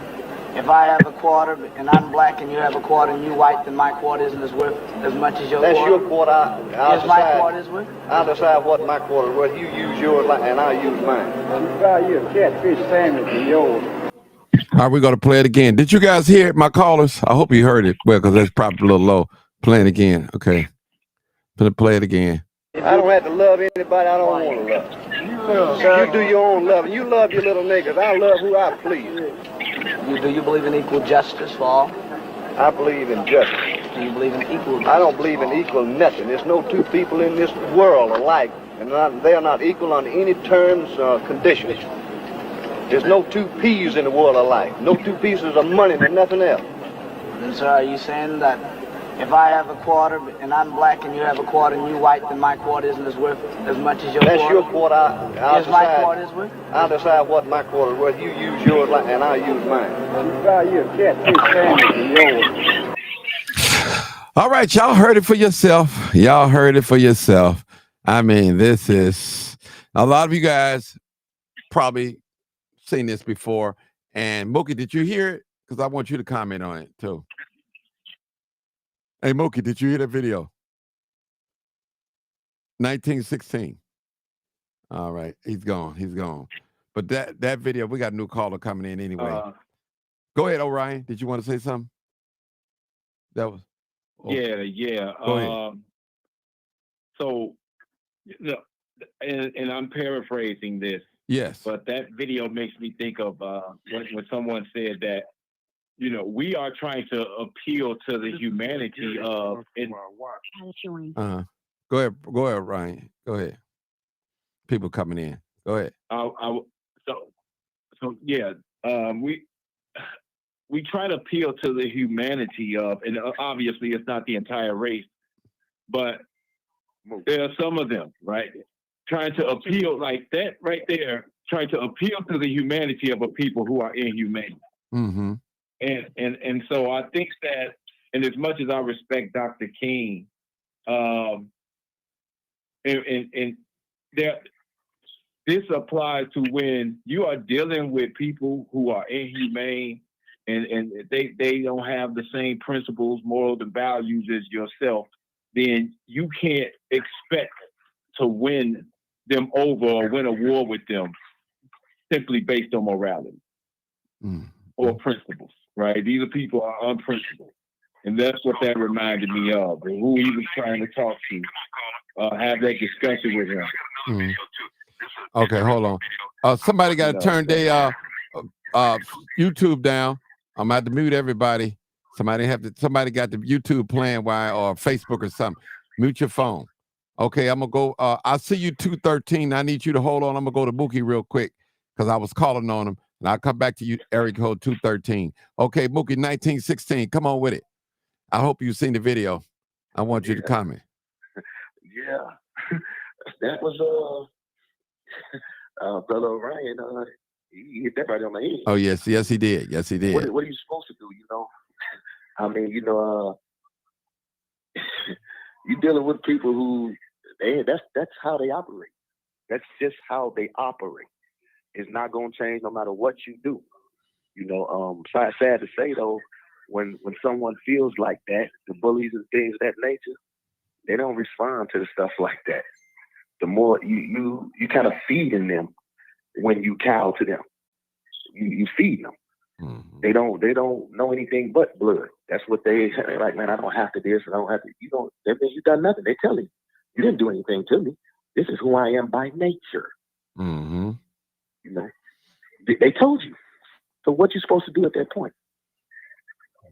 Speaker 10: if I have a quarter and I'm black and you have a quarter and you white, then my quarter isn't as worth as much as your quarter?
Speaker 9: That's your quarter.
Speaker 10: My quarter is worth?
Speaker 9: I'll decide what my quarter is worth. You use yours and I'll use mine.
Speaker 6: You buy you a catfish sandwich and yours.
Speaker 1: All right, we're going to play it again. Did you guys hear it, my callers? I hope you heard it. Well, because that's probably a little low. Playing again. Okay. Gonna play it again.
Speaker 9: I don't have to love anybody I don't want to love. You do your own loving. You love your little niggas. I love who I please.
Speaker 10: Do you believe in equal justice for all?
Speaker 9: I believe in justice.
Speaker 10: Do you believe in equal justice?
Speaker 9: I don't believe in equal nothing. There's no two people in this world alike, and they are not equal on any terms or conditions. There's no two peas in the world alike. No two pieces of money or nothing else.
Speaker 10: Then, sir, are you saying that if I have a quarter and I'm black and you have a quarter and you white, then my quarter isn't as worth as much as your quarter?
Speaker 9: That's your quarter.
Speaker 10: My quarter is worth?
Speaker 9: I'll decide what my quarter is worth. You use yours and I'll use mine.
Speaker 6: You buy you a catfish sandwich and yours.
Speaker 1: All right, y'all heard it for yourself. I mean, this is a lot of you guys probably seen this before. And Mookie, did you hear it? Because I want you to comment on it too. Hey, Mookie, did you hear that video? 1916. All right, he's gone. But that video, we got a new caller coming in anyway. Go ahead, Orion. Did you want to say something? That was. Oh.
Speaker 6: Yeah.
Speaker 1: Go ahead.
Speaker 6: So, and I'm paraphrasing this.
Speaker 1: Yes.
Speaker 6: But that video makes me think of when someone said that, you know, we are trying to appeal to the humanity of.
Speaker 1: Go ahead, Ryan. Go ahead. People coming in. Go ahead.
Speaker 6: We try to appeal to the humanity of, and obviously it's not the entire race, but there are some of them, right? Trying to appeal like that right there, trying to appeal to the humanity of a people who are inhumane.
Speaker 1: Mm-hmm.
Speaker 6: And so I think that, and as much as I respect Dr. King, this applies to when you are dealing with people who are inhumane and they don't have the same principles, morals, and values as yourself, then you can't expect to win them over or win a war with them simply based on morality or principles, right? These are people who are unprincipled. And that's what that reminded me of, and who he was trying to talk to, have that discussion with him.
Speaker 1: Okay, hold on. Somebody got to turn their YouTube down. I'm about to mute everybody. Somebody got the YouTube playing or Facebook or something. Mute your phone. Okay, I'm gonna go. I'll see you 213. I need you to hold on. I'm gonna go to Mookie real quick because I was calling on him, and I'll come back to you, Eric Code 213. Okay, Mookie 1916. Come on with it. I hope you've seen the video. I want you to comment.
Speaker 8: Yeah, that was Brother Ryan. He hit that right on the head.
Speaker 1: Oh yes, he did. Yes, he did.
Speaker 8: What are you supposed to do? I mean, you're dealing with people who that's how they operate. That's just how they operate. It's not going to change no matter what you do. Sad to say though, when someone feels like that, the bullies and things of that nature, they don't respond to the stuff like that. The more you kind of feeding them when you cow to them. You feed them. Mm-hmm. They don't know anything but blood. That's what they're like, man, I don't have to this, I don't have to. That means you done nothing. They telling you didn't do anything to me. This is who I am by nature.
Speaker 1: Mm-hmm.
Speaker 8: They told you. So what you supposed to do at that point?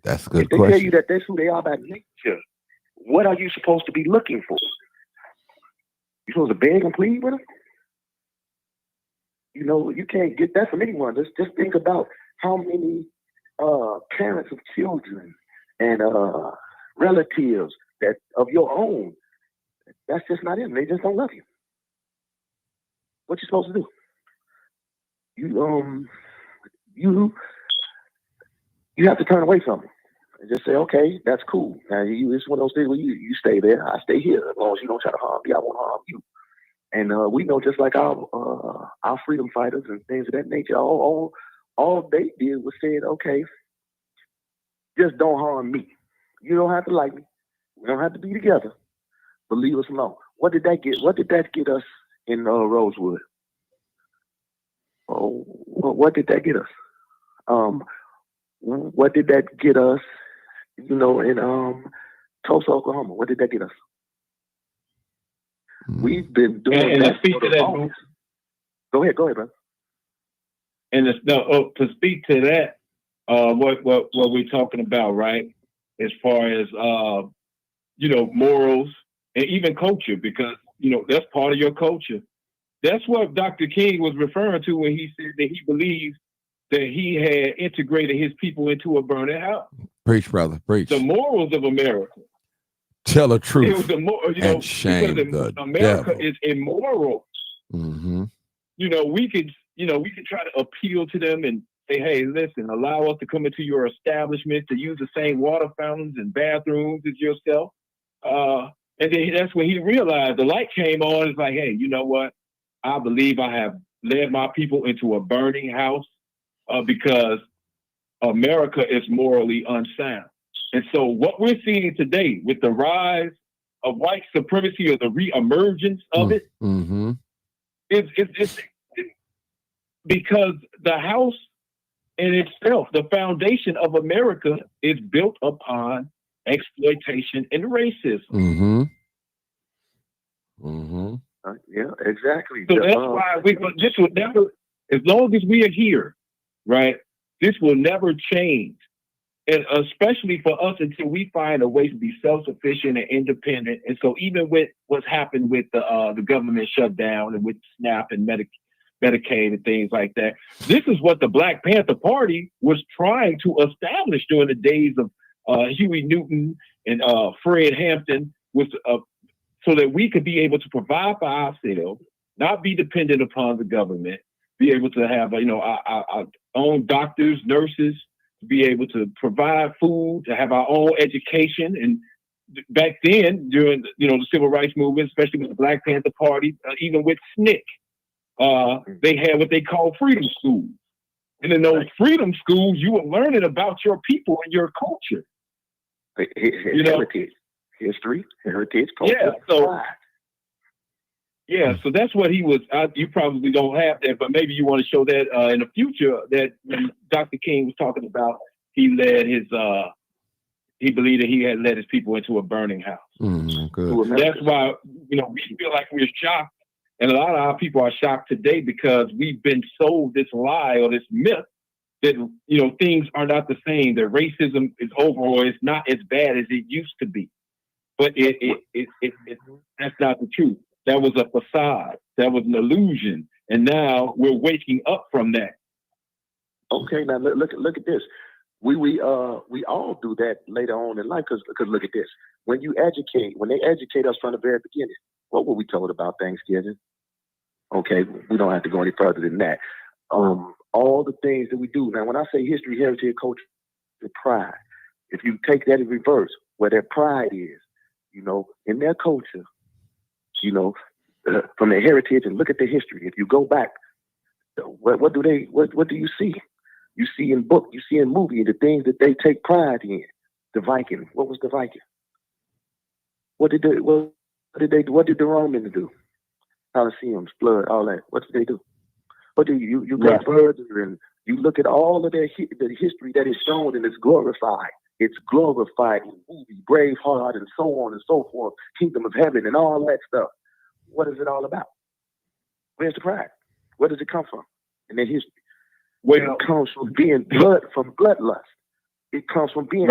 Speaker 1: That's a good
Speaker 8: if they
Speaker 1: question.
Speaker 8: tell you that that's who they are by nature, what are you supposed to be looking for? You supposed to beg and plead with them? You can't get that from anyone. Just think about how many parents of children and relatives that of your own, that's just not them. They just don't love you. What you supposed to do? You have to turn away from it and just say, okay, that's cool. Now it's one of those things where you stay there, I stay here. As long as you don't try to harm me, I won't harm you. And we know, just like our freedom fighters and things of that nature, all they did was said, okay, just don't harm me. You don't have to like me. We don't have to be together, but leave us alone. What did that get? What did that get us in Rosewood? Oh, what did that get us? What did that get us? In Tulsa, Oklahoma. What did that get us? We've been doing
Speaker 6: and
Speaker 8: that.
Speaker 6: To speak to that,
Speaker 8: Go ahead, brother.
Speaker 6: And to speak to that, what we're talking about, right? As far as morals and even culture, because that's part of your culture. That's what Dr. King was referring to when he said that he believes that he had integrated his people into a burning house.
Speaker 1: Preach, brother, preach.
Speaker 6: The morals of America.
Speaker 1: Tell the truth
Speaker 6: and
Speaker 1: shame the
Speaker 6: America
Speaker 1: devil.
Speaker 6: is immoral.
Speaker 1: Mm-hmm.
Speaker 6: We could try to appeal to them and say, hey, listen, allow us to come into your establishment to use the same water fountains and bathrooms as yourself. And then that's when he realized the light came on. It's like, hey, you know what? I believe I have led my people into a burning house because America is morally unsound. And so what we're seeing today with the rise of white supremacy or the reemergence of it,
Speaker 1: mm-hmm.
Speaker 6: it's because the house in itself, the foundation of America, is built upon exploitation and racism.
Speaker 1: Mm-hmm. Mm-hmm.
Speaker 8: Yeah, exactly.
Speaker 6: So that's why this will never, as long as we are here, right, this will never change. And especially for us until we find a way to be self-sufficient and independent. And so even with what's happened with the government shutdown and with SNAP and Medicaid and things like that, this is what the Black Panther Party was trying to establish during the days of Huey Newton and Fred Hampton, so that we could be able to provide for ourselves, not be dependent upon the government, be able to have our own doctors, nurses, to be able to provide food, to have our own education. And back then, during the civil rights movement, especially with the Black Panther Party, even with SNCC, they had what they call freedom schools. And in those freedom schools, you were learning about your people and your culture.
Speaker 8: Heritage, history, heritage, culture.
Speaker 6: Yeah, so Yeah, so that's what he was. You probably don't have that, but maybe you want to show that in the future. That when Dr. King was talking about, he led his. He believed that he had led his people into a burning house.
Speaker 1: Good.
Speaker 6: That's why we feel like we're shocked, and a lot of our people are shocked today because we've been sold this lie or this myth that things are not the same. That racism is over, or it's not as bad as it used to be. But that's not the truth. That was a facade. That was an illusion. And now we're waking up from that.
Speaker 8: Okay, now look at this. We all do that later on in life because look at this. When they educate us from the very beginning, what were we told about Thanksgiving? Okay, we don't have to go any further than that. All the things that we do. Now, when I say history, heritage, culture, and pride, if you take that in reverse, where their pride is, in their culture, from their heritage and look at their history. If you go back, what do you see? You see in book, you see in movie, the things that they take pride in. The Viking. What was the Viking? What did the Romans do? Colosseums, blood, all that. What did they do? What do you go further and you look at all of the history that is shown and it's glorified. It's glorified in movie, Braveheart, and so on and so forth, Kingdom of Heaven, and all that stuff. What is it all about? Where's the pride? Where does it come from in their history? It comes from being from bloodlust. It comes from being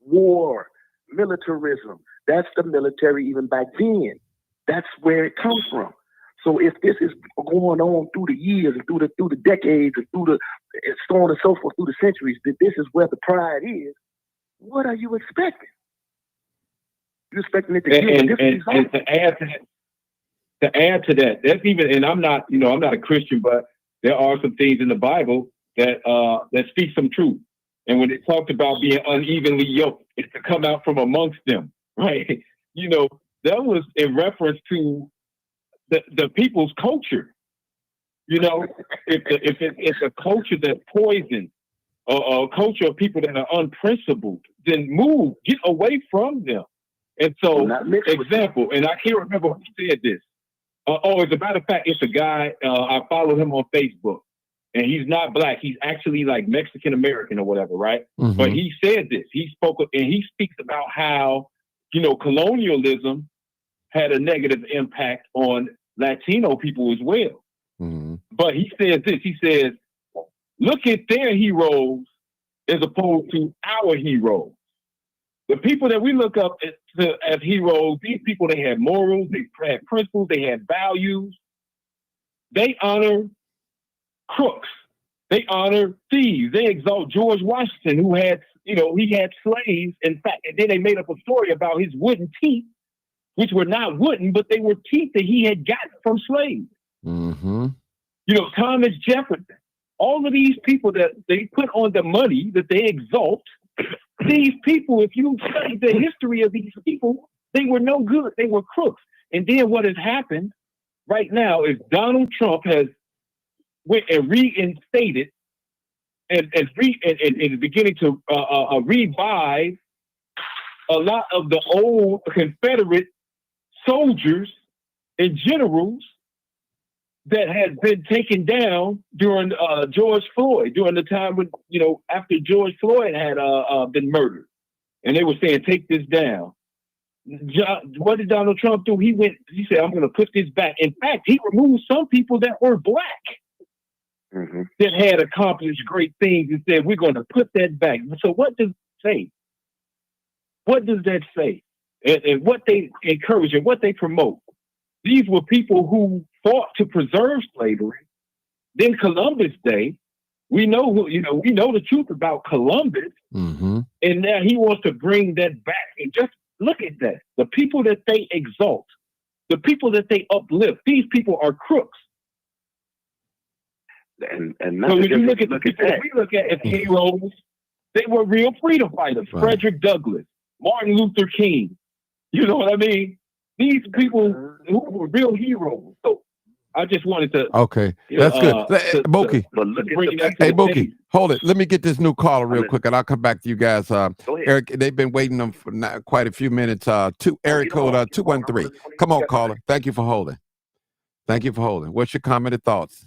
Speaker 8: war, militarism. That's the military even back then. That's where it comes from. So if this is going on through the years and through the decades and so on and so forth through the centuries, that this is where the pride is, what are you expecting? You're expecting it to give a different result?
Speaker 6: And to add to that, that's even, and I'm not a Christian, but there are some things in the Bible that speak some truth. And when it talked about being unevenly yoked, it's to come out from amongst them, right? That was in reference to the people's culture. If it's a culture that's poisoned, or a culture of people that are unprincipled, then get away from them. And so, example, and I can't remember who said this. As a matter of fact, it's a guy, I follow him on Facebook, and he's not black. He's actually like Mexican American or whatever, right? Mm-hmm. But he said this. He speaks about how, colonialism had a negative impact on Latino people as well. Mm-hmm. But he says this. He says, look at their heroes as opposed to our heroes. The people that we look up as heroes, these people, they had morals, they had principles, they had values. They honor crooks. They honor thieves. They exalt George Washington, who had, he had slaves. In fact, and then they made up a story about his wooden teeth, which were not wooden, but they were teeth that he had gotten from slaves. Mm-hmm. Thomas Jefferson. All of these people that they put on the money that they exalt, these people, if you study the history of these people, they were no good. They were crooks. And then what has happened right now is Donald Trump has went and reinstated and is beginning to revive a lot of the old Confederate soldiers and generals that had been taken down during George Floyd, during the time when, after George Floyd had been murdered. And they were saying, take this down. What did Donald Trump do? He said, I'm going to put this back. In fact, he removed some people that were black that had accomplished great things and said, we're going to put that back. So what does it say? What does that say? And what they encourage and what they promote? These were people who fought to preserve slavery. Then Columbus Day, we know the truth about Columbus, and now he wants to bring that back. And just look at that. The people that they exalt, the people that they uplift, these people are crooks. And so when you look at the people that we look at as heroes, they were real freedom fighters. Right. Frederick Douglass, Martin Luther King. You know what I mean? These people who were real heroes. So I just wanted to.
Speaker 1: Okay, that's good. Boki,
Speaker 5: But look at
Speaker 6: bring
Speaker 5: the
Speaker 6: that
Speaker 5: fact
Speaker 1: hey,
Speaker 6: to
Speaker 5: that
Speaker 1: Boki, hold it. Let me get this new caller real
Speaker 5: I'm
Speaker 1: quick, and I'll come back to you guys.
Speaker 5: Go ahead.
Speaker 1: Eric, they've been waiting them for quite a few minutes. Area
Speaker 5: Get 'em
Speaker 1: code
Speaker 5: on.
Speaker 1: 213. Come on, caller. Thank you for holding. Thank you for holding. What's your comment and thoughts?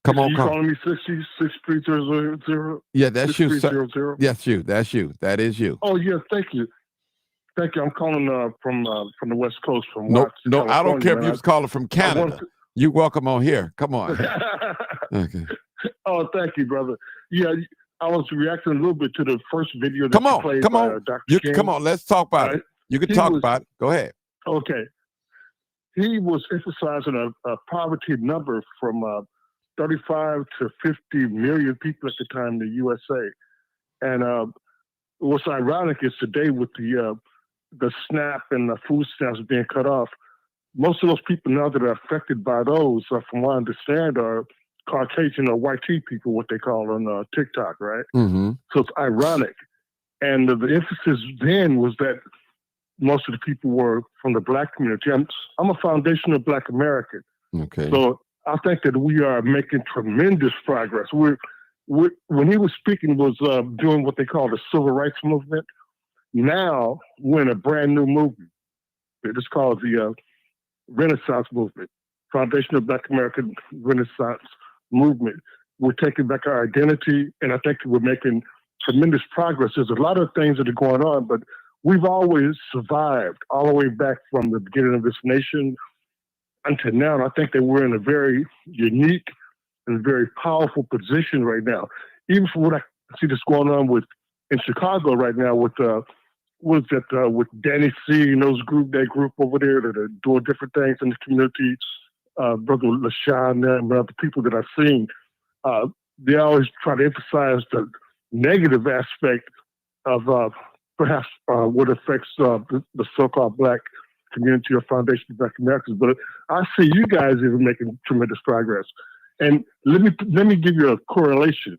Speaker 1: Come on,
Speaker 11: You
Speaker 1: call.
Speaker 11: calling me 6300?
Speaker 1: Yeah, that's you, sir.
Speaker 11: 6300?
Speaker 1: Yes, you. That's you. That is you.
Speaker 11: Oh, yeah, thank you. Thank you. I'm calling from the West Coast, from
Speaker 1: No,
Speaker 11: Watts,
Speaker 1: no, I don't
Speaker 11: California,
Speaker 1: care if
Speaker 11: man.
Speaker 1: you was calling from Canada.
Speaker 11: want
Speaker 1: You welcome on here. Come on. Okay.
Speaker 11: Oh, thank you, brother. Yeah, I was reacting a little bit to the first video that
Speaker 1: Come
Speaker 11: you
Speaker 1: on.
Speaker 11: played
Speaker 1: Come
Speaker 11: by
Speaker 1: on.
Speaker 11: Dr.
Speaker 1: You
Speaker 11: King.
Speaker 1: come on. Let's talk about
Speaker 11: Right.
Speaker 1: it. You can
Speaker 11: He
Speaker 1: talk
Speaker 11: was-
Speaker 1: about it. Go ahead.
Speaker 11: Okay. He was emphasizing a poverty number from 35 to 50 million people at the time in the USA. And what's ironic is today with the SNAP and the food stamps being cut off, most of those people now that are affected by those, from what I understand, are Caucasian or white people, what they call on TikTok, right?
Speaker 1: Mm-hmm.
Speaker 11: So it's ironic. And the emphasis then was that most of the people were from the Black community. I'm a foundational Black American.
Speaker 1: Okay.
Speaker 11: So I think that we are making tremendous progress. When he was speaking, was doing what they call the civil rights movement. Now we're in a brand new movement. It's called the Renaissance Movement, Foundational Black American Renaissance Movement. We're taking back our identity, and I think we're making tremendous progress. There's a lot of things that are going on, but we've always survived all the way back from the beginning of this nation until now. And I think that we're in a very unique and very powerful position right now. Even for what I see that's going on in Chicago right now with with Danny C and that group over there that are doing different things in the community, Brother LaShawn and other people that I've seen, they always try to emphasize the negative aspect of perhaps what affects the so-called Black community or Foundation of Black Americans. But I see you guys even making tremendous progress. And let me give you a correlation.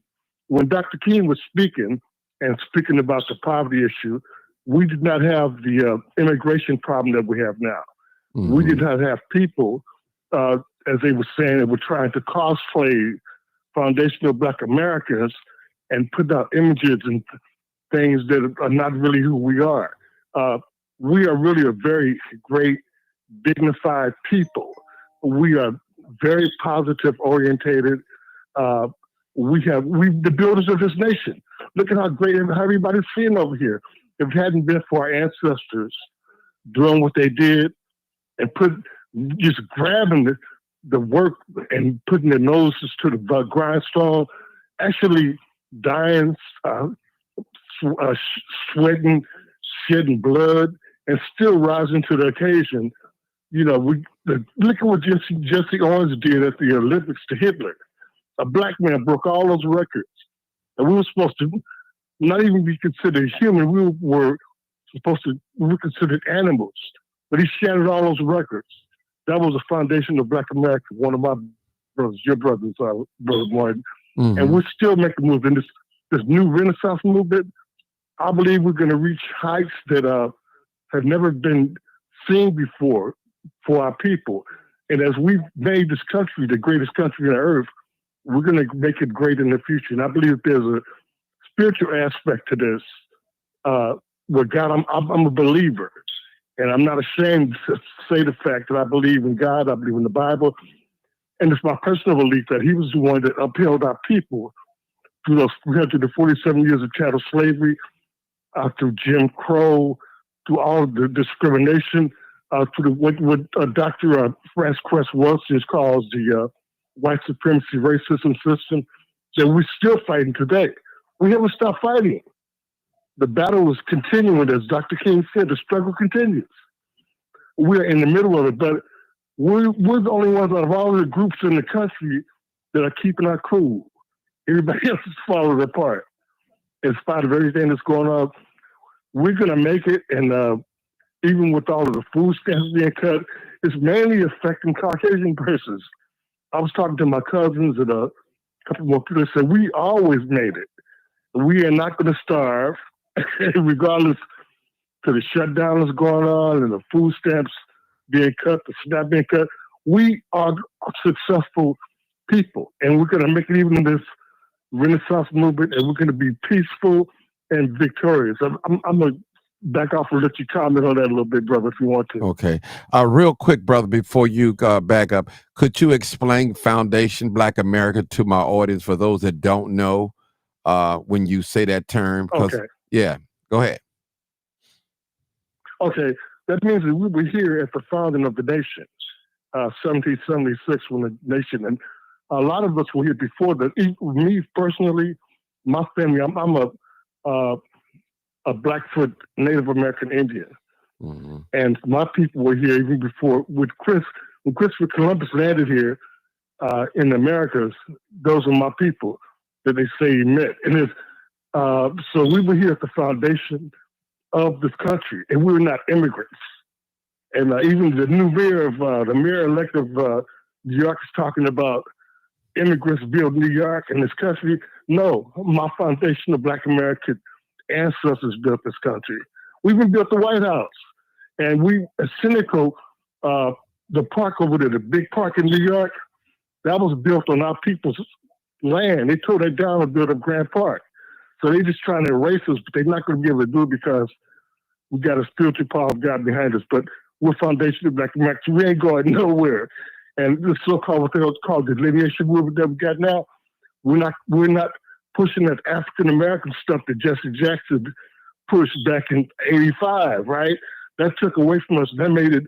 Speaker 11: When Dr. King was speaking about the poverty issue, we did not have the immigration problem that we have now.
Speaker 1: Mm-hmm.
Speaker 11: We did not have people, as they were saying, that were trying to cosplay foundational Black Americans and put out images and things that are not really who we are. We are really a very great, dignified people. We are very positive orientated. We the builders of this nation. Look at how great everybody's feeling over here. If it hadn't been for our ancestors doing what they did and just grabbing the work and putting their noses to the grindstone, actually dying, sweating, shedding blood, and still rising to the occasion. You know, look at what Jesse Owens did at the Olympics to Hitler. A Black man broke all those records. And we were supposed to not even be considered human. We were considered animals. But he shattered all those records. That was the foundation of Black America, one of my brothers, your brothers, Brother Martin.
Speaker 1: Mm-hmm.
Speaker 11: And we're still making moves in this new Renaissance movement. I believe we're going to reach heights that have never been seen before for our people. And as we've made this country the greatest country on earth, we're going to make it great in the future. And I believe there's a spiritual aspect to this. Where God, I'm a believer, and I'm not ashamed to say the fact that I believe in God. I believe in the Bible, and it's my personal belief that He was the one that upheld our people through those 347 years of chattel slavery, through Jim Crow, through all of the discrimination, through what Dr. Frances Cress Welsing calls the white supremacy racism system that we're still fighting today. We haven't stopped fighting. The battle is continuing, as Dr. King said, the struggle continues. We're in the middle of it, but we're the only ones out of all the groups in the country that are keeping our cool. Everybody else is falling apart. In spite of everything that's going on, we're going to make it, and even with all of the food stamps being cut, it's mainly affecting Caucasian persons. I was talking to my cousins and a couple more people that said, we always made it. We are not going to starve, regardless to the shutdown that's going on and the food stamps being cut, the SNAP being cut. We are successful people, and we're going to make it even in this Renaissance movement, and we're going to be peaceful and victorious. I'm going to back off and let you comment on that a little bit, brother, if you want to.
Speaker 1: Okay. Real quick, brother, before you back up, could you explain Foundation Black America to my audience for those that don't know when you say that term?
Speaker 11: Okay.
Speaker 1: Yeah, go ahead.
Speaker 11: Okay. That means that we were here at the founding of the nation, 1776 when the nation, and a lot of us were here before that. Me personally, my family, I'm a Blackfoot Native American Indian.
Speaker 1: Mm-hmm.
Speaker 11: And my people were here even before. When Christopher Columbus landed here in the Americas, those are my people that they say he met. And so we were here at the foundation of this country, and we were not immigrants. And even the new mayor of the mayor-elect of New York is talking about immigrants build New York and this country. No, my foundation of Black American ancestors built this country. We even built the White House. And we, at Cynical, the park over there, the big park in New York, that was built on our people's land. They tore that down and built a Grand Park. So they're just trying to erase us, but they're not going to be able to do it because we got a spiritual power of God behind us. But we're foundation of Black America. We ain't going nowhere. And this so-called, what they call the delineation movement that we got now, we're not pushing that African American stuff that Jesse Jackson pushed back in '85, right? That took away from us. That made it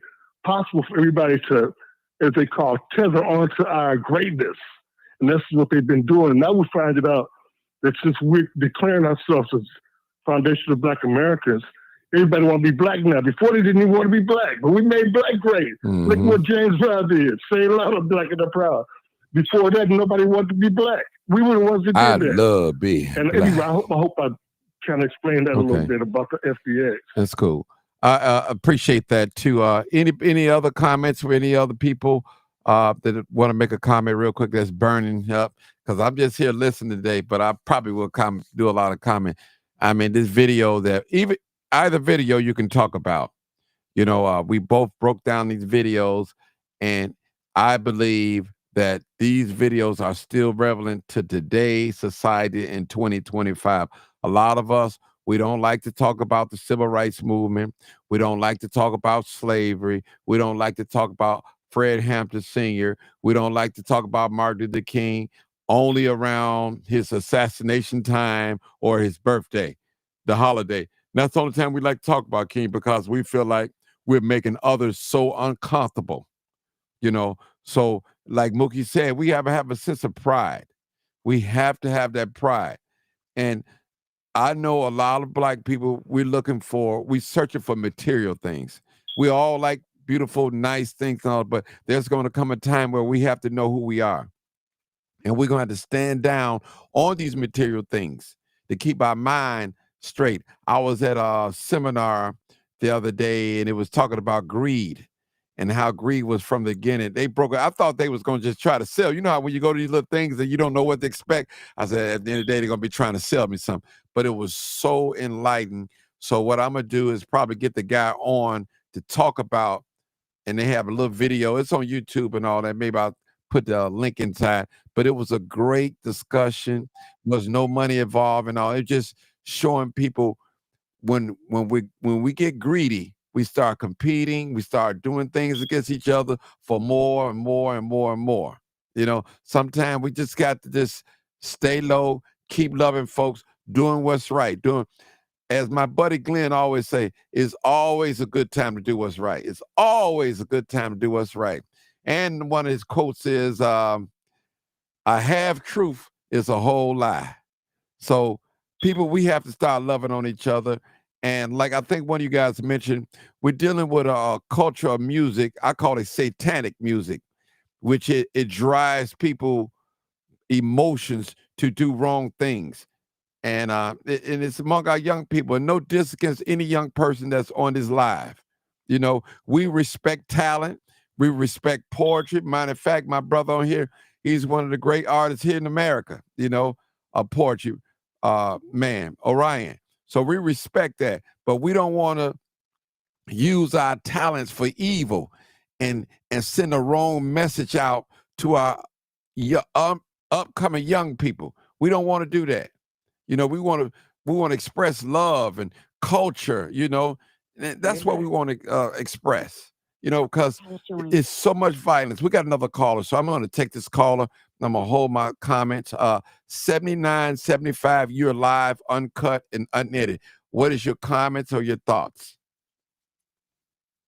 Speaker 11: possible for everybody to, as they call, tether onto our greatness. And that's what they've been doing. And now we find it out that since we're declaring ourselves as Foundation of Black Americans, everybody want to be black now. Before they didn't even want to be black, but we made black great.
Speaker 1: Mm-hmm.
Speaker 11: Look what James Brown did. Say loud, black and proud. Before that, nobody wanted to be black. We were the ones that did
Speaker 3: I
Speaker 11: that.
Speaker 3: love being
Speaker 11: And
Speaker 3: black.
Speaker 11: anyway, I hope I kind of explained that a little bit about the FBA.
Speaker 1: That's cool. I appreciate that too. Any other comments from any other people that want to make a comment real quick that's burning up? Because I'm just here listening today, but I probably will do a lot of comment. I mean, this video that either video you can talk about. You know, we both broke down these videos, and I believe that these videos are still relevant to today's society in 2025. A lot of us, we don't like to talk about the civil rights movement. We don't like to talk about slavery. We don't like to talk about Fred Hampton Sr. We don't like to talk about Martin Luther King only around his assassination time or his birthday, the holiday. And that's the only time we like to talk about King, because we feel like we're making others so uncomfortable, you know. So like Mookie said, we have to have a sense of pride. We have to have that pride. And I know a lot of Black people, we're searching for material things. We all like beautiful, nice things, and all, but there's going to come a time where we have to know who we are. And we're going to have to stand down on these material things to keep our mind straight. I was at a seminar the other day, and it was talking about greed and how greed was from the beginning. They broke it. I thought they was going to just try to sell. You know how when you go to these little things and you don't know what to expect? I said, at the end of the day, they're going to be trying to sell me something. But it was so enlightening. So what I'm going to do is probably get the guy on to talk about, and they have a little video. It's on YouTube and all that. Maybe I'll put the link inside. But it was a great discussion. There was no money involved and all. It's just showing people when we get greedy, we start competing, we start doing things against each other for more and more and more and more. You know, sometimes we just got to just stay low, keep loving folks, doing what's right. As my buddy Glenn always say, it's always a good time to do what's right. It's always a good time to do what's right. And one of his quotes is, a half truth is a whole lie. So people, we have to start loving on each other. And like I think one of you guys mentioned, we're dealing with a culture of music. I call it satanic music, which it drives people emotions to do wrong things. And it's among our young people, and no diss against any young person that's on this live. You know, we respect talent. We respect poetry. Matter of fact, my brother on here, he's one of the great artists here in America, you know, poetry, man, Orion. So we respect that, but we don't want to use our talents for evil. and send a wrong message out to our upcoming young people. We don't want to do that. You know, we want to express love and culture. You know, and that's what we want to express. You know, because it's so much violence. We got another caller, so I'm going to take this caller. I'm going to hold my comments. 7975, you're live, uncut, and unedited. What is your comments or your thoughts?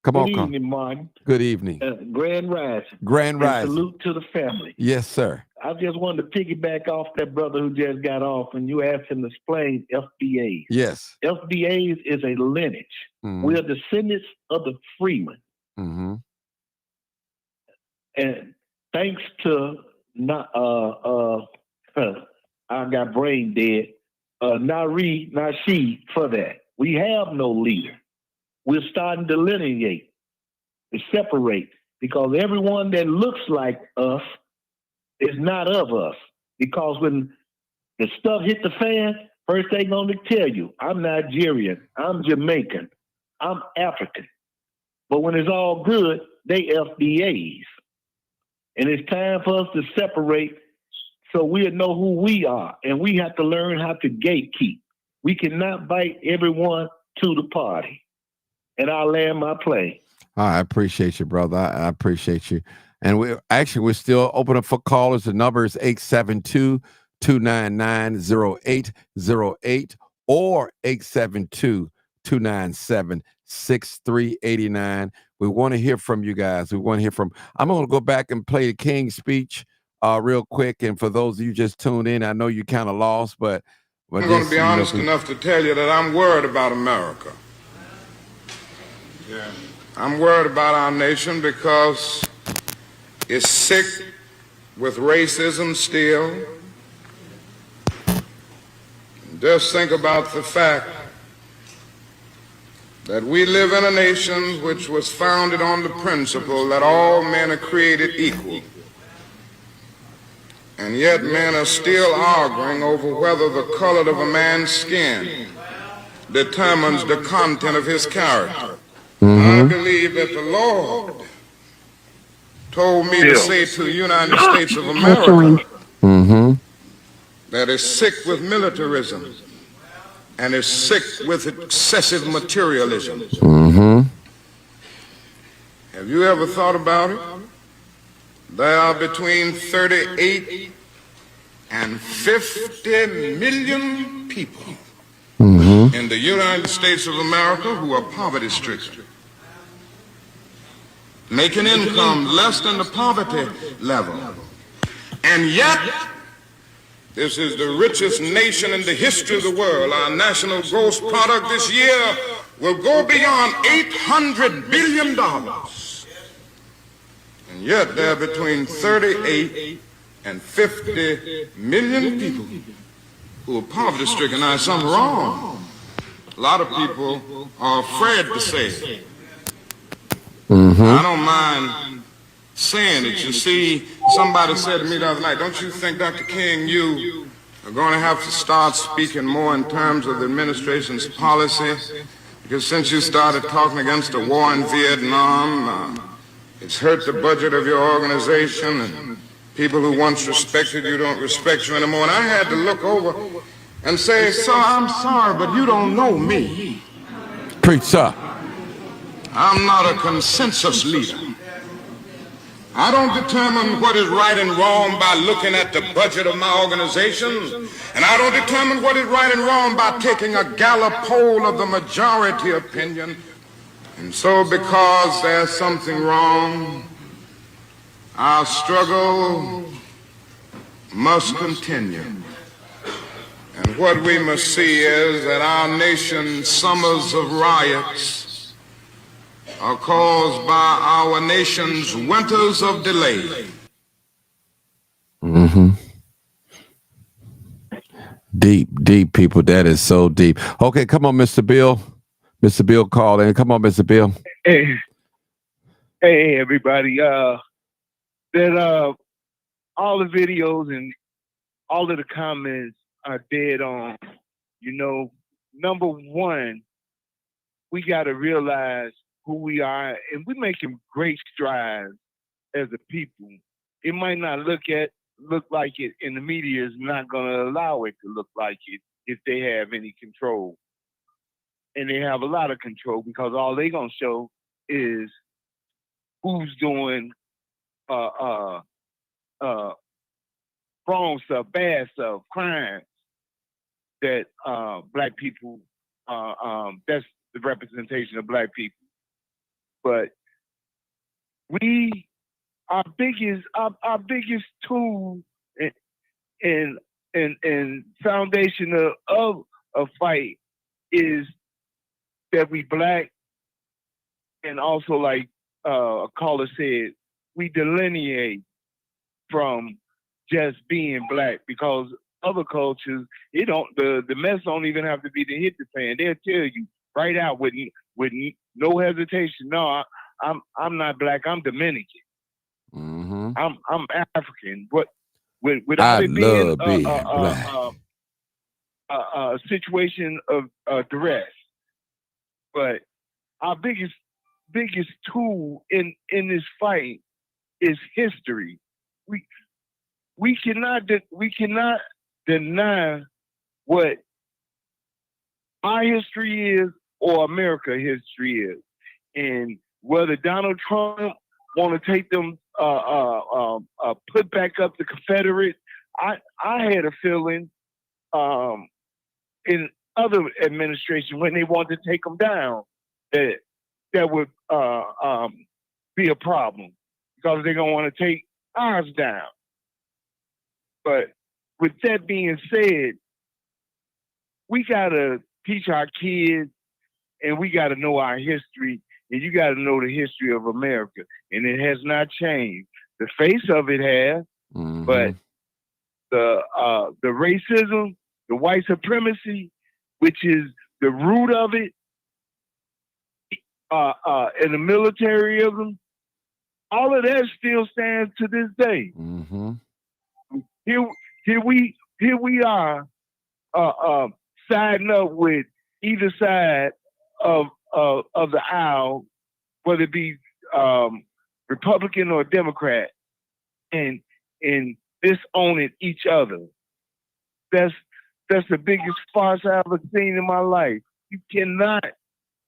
Speaker 1: Come on,
Speaker 12: Good evening, Martin.
Speaker 1: Good evening.
Speaker 12: Grand Rising.
Speaker 1: Grand Rising.
Speaker 12: Salute to the family.
Speaker 1: Yes, sir.
Speaker 12: I just wanted to piggyback off that brother who just got off, and you asked him to explain FBAs.
Speaker 1: Yes.
Speaker 12: FBAs is a lineage.
Speaker 1: Mhm.
Speaker 12: We are descendants of the freemen.
Speaker 1: Mm-hmm.
Speaker 12: And thanks to I got brain dead. Nasheed for that. We have no leader. We're starting to delineate, to separate, because everyone that looks like us is not of us. Because when the stuff hit the fan, first they're going to tell you, I'm Nigerian, I'm Jamaican, I'm African. But when it's all good, they FBAs. And it's time for us to separate so we'll know who we are. And we have to learn how to gatekeep. We cannot invite everyone to the party. And I'll land my plane.
Speaker 1: I appreciate you, brother. I appreciate you. And we're still open up for callers. The number is 872-299-0808 or 872-297-6389. We want to hear from you guys. I'm going to go back and play the King's speech real quick. And for those of you just tuned in, I know you kind of lost, but
Speaker 2: I'm going to be honest enough to tell you that I'm worried about America. Yeah. I'm worried about our nation because it's sick with racism still. Just think about the fact that we live in a nation which was founded on the principle that all men are created equal. And yet men are still arguing over whether the color of a man's skin determines the content of his character. I believe that the Lord told me to say to the United States of America that is sick with militarism and is sick with excessive materialism. Have you ever thought about it? There are between 38 and 50 million people in the United States of America who are poverty-stricken, make an income less than the poverty level. And yet, this is the richest nation in the history of the world. Our national gross product this year will go beyond $800 billion. And yet, there are between 38 and 50 million people who are poverty-stricken. Now, something wrong. A lot of people are afraid to say it. I don't mind saying it. You see, somebody said to me the other night, don't you think, Dr. King, you are going to have to start speaking more in terms of the administration's policy? Because since you started talking against the war in Vietnam, it's hurt the budget of your organization, and people who once respected you don't respect you anymore. And I had to look over and say, sir, I'm sorry, but you don't know me.
Speaker 1: Preach, sir.
Speaker 2: I'm not a consensus leader. I don't determine what is right and wrong by looking at the budget of my organization, and I don't determine what is right and wrong by taking a Gallup poll of the majority opinion. And so because there's something wrong, our struggle must continue. And what we must see is that our nation's summers of riots are caused by our nation's winters of delay.
Speaker 1: Deep, people. That is so deep. Okay, come on, Mr. Bill. Mr. Bill called in. Come on, Mr. Bill.
Speaker 13: Hey, everybody. All the videos and all of the comments are dead on. You know, number one, we got to realize who we are, and we're making great strides as a people. It might not look like it, and the media is not going to allow it to look like it if they have any control. And they have a lot of control because all they're going to show is who's doing wrong stuff, bad stuff, crimes that black people, that's the representation of black people. But our biggest tool and foundation of a fight is that we black, and also like a caller said, we delineate from just being black, because other cultures, the mess don't even have to be to hit the fan. They'll tell you right out with no hesitation. No, I'm not black. I'm Dominican.
Speaker 1: Mm-hmm.
Speaker 13: I'm African. But without it being a situation of duress. But our biggest tool in this fight is history. We cannot deny what our history is or America history is. And whether Donald Trump want to take them put back up the Confederate, I had a feeling in other administrations when they wanted to take them down that would be a problem, because they're gonna want to take ours down. But with that being said, we gotta teach our kids, and we gotta know our history, and you gotta know the history of America, and it has not changed. The face of it has, but the racism, the white supremacy, which is the root of it, and the militarism, all of that still stands to this day.
Speaker 1: Mm-hmm.
Speaker 13: Here we are, siding up with either side of the aisle, whether it be Republican or Democrat, and disowning each other. That's the biggest farce I've ever seen in my life. You cannot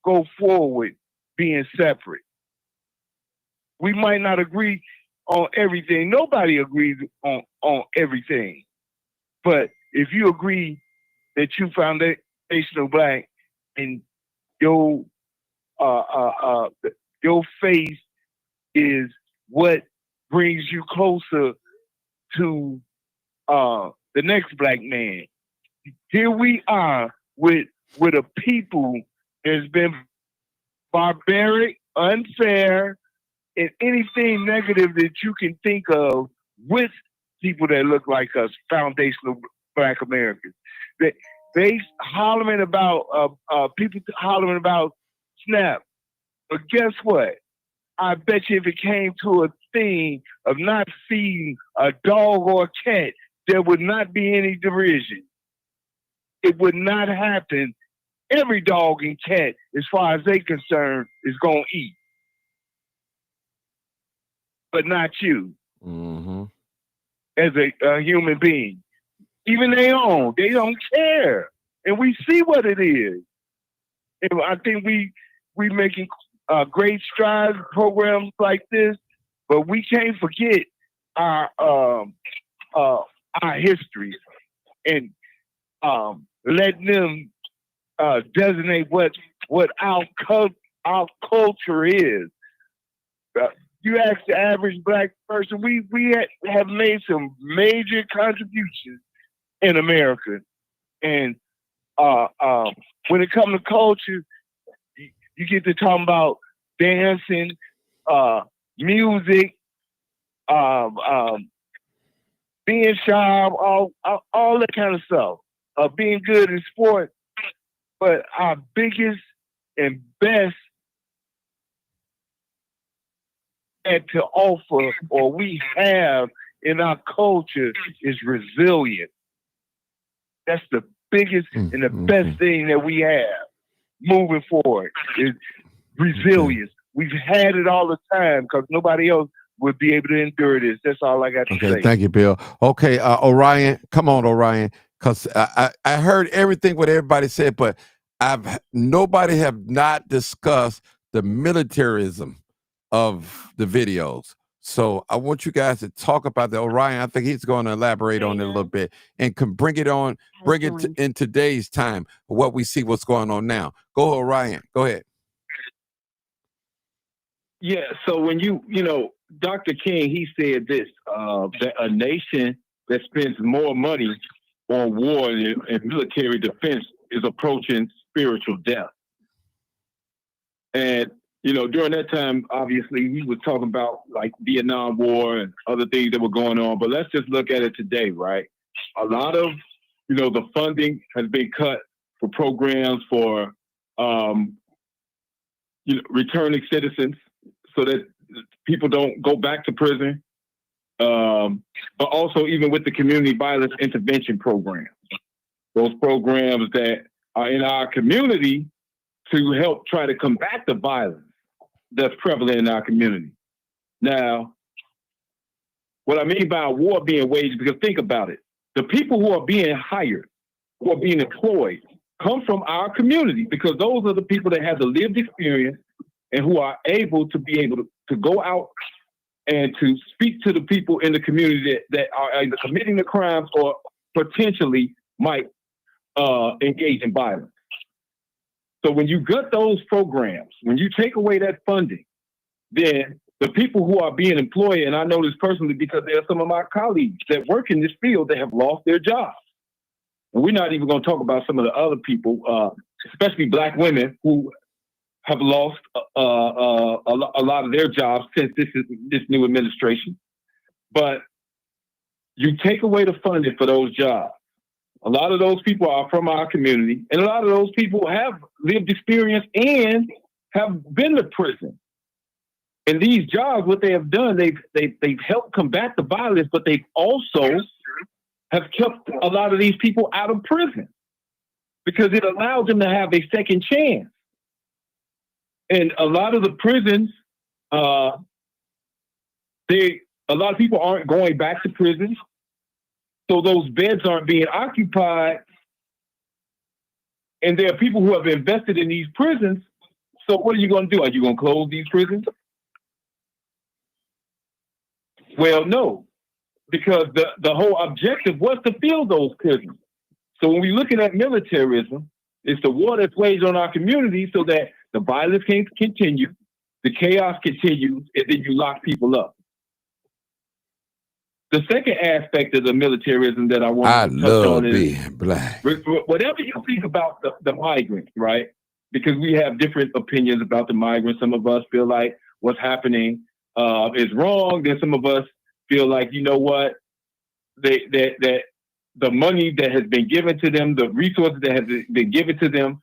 Speaker 13: go forward being separate. We might not agree on everything. Nobody agrees on everything. But if you agree that you foundational black and your faith is what brings you closer to the next black man. Here we are with a people that's been barbaric, unfair, and anything negative that you can think of with people that look like us, foundational black Americans. They hollering about people hollering about SNAP. But guess what? I bet you if it came to a thing of not feeding a dog or a cat, there would not be any derision. It would not happen. Every dog and cat, as far as they're concerned, is going to eat. But not you.
Speaker 1: Mm-hmm.
Speaker 13: As a human being. Even they don't care. And we see what it is. And I think we making great strides, programs like this, but we can't forget our history and letting them designate what our culture is. You ask the average black person, we have made some major contributions in America, and when it comes to culture, you get to talking about dancing, music, being sharp, all that kind of stuff, being good in sport. But our biggest and best to offer, or we have in our culture, is resilience. That's the biggest and the best thing that we have moving forward. Is resilience. We've had it all the time because nobody else would be able to endure this. That's all I got to
Speaker 1: Okay,
Speaker 13: say.
Speaker 1: thank you, Bill. Okay, Orion, come on, Orion, because I heard everything what everybody said, but nobody have not discussed the militarism of the videos. So I want you guys to talk about the Orion. I think he's going to elaborate on it a little bit and can bring it in today's time, what we see, what's going on now. Go, Orion. Go ahead.
Speaker 6: Yeah. So when you know, Dr. King, he said this, that a nation that spends more money on war and military defense is approaching spiritual death. And, you know, during that time, obviously, we was talking about like Vietnam War and other things that were going on. But let's just look at it today, right? A lot of, you know, the funding has been cut for programs for, you know, returning citizens so that people don't go back to prison. But also even with the community violence intervention programs, those programs that are in our community to help try to combat the violence that's prevalent in our community. Now, what I mean by a war being waged, because think about it, the people who are being hired, who are being employed, come from our community because those are the people that have the lived experience and who are able to go out and to speak to the people in the community that are either committing the crimes or potentially might engage in violence. So when you gut those programs, when you take away that funding, then the people who are being employed, and I know this personally because there are some of my colleagues that work in this field that have lost their jobs. And we're not even going to talk about some of the other people, especially Black women who have lost a lot of their jobs since this new administration. But you take away the funding for those jobs. A lot of those people are from our community, and a lot of those people have lived experience and have been to prison. And these jobs, what they have done, they've helped combat the violence, but they've also have kept a lot of these people out of prison because it allows them to have a second chance. And a lot of the prisons, a lot of people aren't going back to prison. So those beds aren't being occupied. And there are people who have invested in these prisons. So what are you going to do? Are you going to close these prisons? Well, no, because the whole objective was to fill those prisons. So when we're looking at militarism, it's the war that's waged on our community so that the violence can continue, the chaos continues, and then you lock people up. The second aspect of the militarism that I want to touch on is
Speaker 3: being Black.
Speaker 6: Whatever you think about the migrants, right? Because we have different opinions about the migrants. Some of us feel like what's happening is wrong. Then some of us feel like, you know what, that the money that has been given to them, the resources that have been given to them,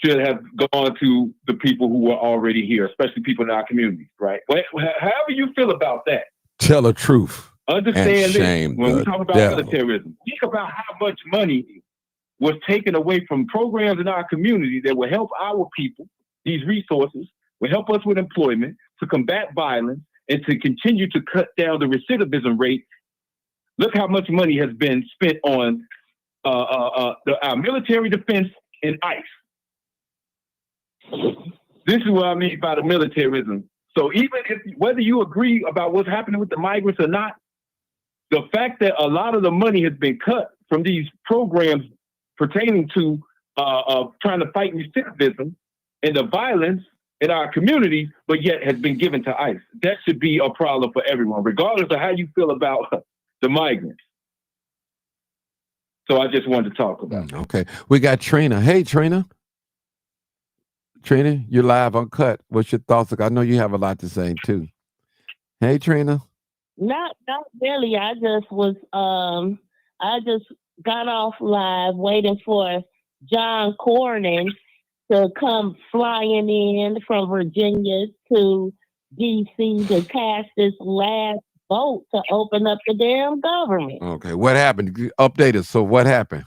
Speaker 6: should have gone to the people who are already here, especially people in our communities, right? However you feel about that,
Speaker 3: tell the truth.
Speaker 6: Understand this. When we talk about
Speaker 3: devil.
Speaker 6: militarism, think about how much money was taken away from programs in our community that will help our people. These resources will help us with employment, to combat violence, and to continue to cut down the recidivism rate. Look how much money has been spent on our military defense and ICE. This is what I mean by the militarism. So even whether you agree about what's happening with the migrants or not, the fact that a lot of the money has been cut from these programs pertaining to trying to fight recidivism and the violence in our communities, but yet has been given to ICE. That should be a problem for everyone, regardless of how you feel about the migrants. So I just wanted to talk about it.
Speaker 1: Okay. We got Trina. Hey, Trina. Trina, you're live uncut. What's your thoughts? I know you have a lot to say too. Hey, Trina.
Speaker 14: Not really. I just got off live waiting for John Cornyn to come flying in from Virginia to DC to cast this last vote to open up the damn government.
Speaker 1: Okay. What happened? Update us. So what happened?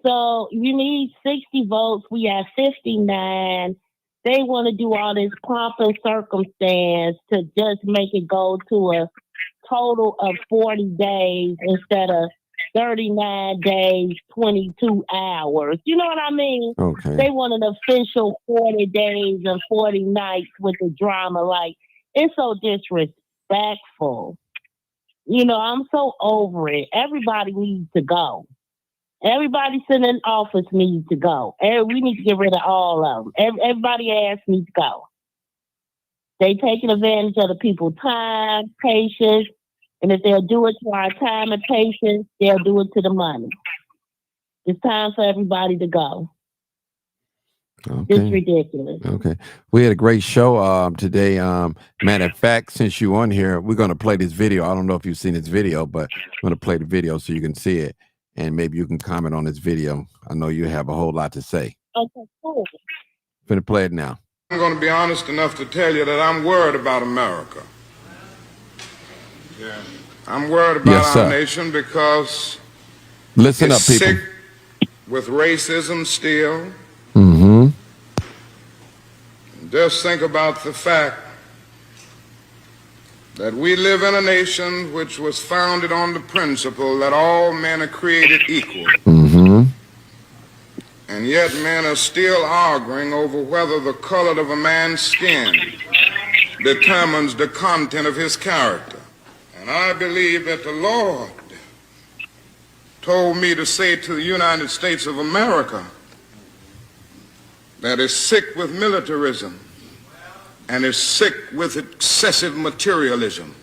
Speaker 14: So you need 60 votes. We have 59. They want to do all this pomp and circumstance to just make it go to a total of 40 days instead of 39 days, 22 hours. You know what I mean?
Speaker 1: Okay.
Speaker 14: They want an official 40 days and 40 nights with the drama. Like, it's so disrespectful. You know, I'm so over it. Everybody needs to go. Everybody sitting in office needs to go. We need to get rid of all of them. Everybody ass needs to go. They taking advantage of the people's time, patience, and if they'll do it to our time and patience, they'll do it to the money. It's time for everybody to go.
Speaker 1: Okay.
Speaker 14: It's ridiculous.
Speaker 1: Okay. We had a great show today. Matter of fact, since you on here, we're going to play this video. I don't know if you've seen this video, but I'm going to play the video so you can see it. And maybe you can comment on this video. I know you have a whole lot to say.
Speaker 14: Okay, cool.
Speaker 1: Finna play it now.
Speaker 2: I'm going to be honest enough to tell you that I'm worried about America. Yeah. I'm worried about
Speaker 1: Yes,
Speaker 2: our
Speaker 1: sir.
Speaker 2: nation because
Speaker 1: Listen up,
Speaker 2: it's
Speaker 1: people.
Speaker 2: sick with racism still.
Speaker 1: Mm-hmm.
Speaker 2: Just think about the fact that we live in a nation which was founded on the principle that all men are created equal.
Speaker 1: Mm-hmm.
Speaker 2: And yet men are still arguing over whether the color of a man's skin determines the content of his character. And I believe that the Lord told me to say to the United States of America that is sick with militarism and is sick with excessive materialism.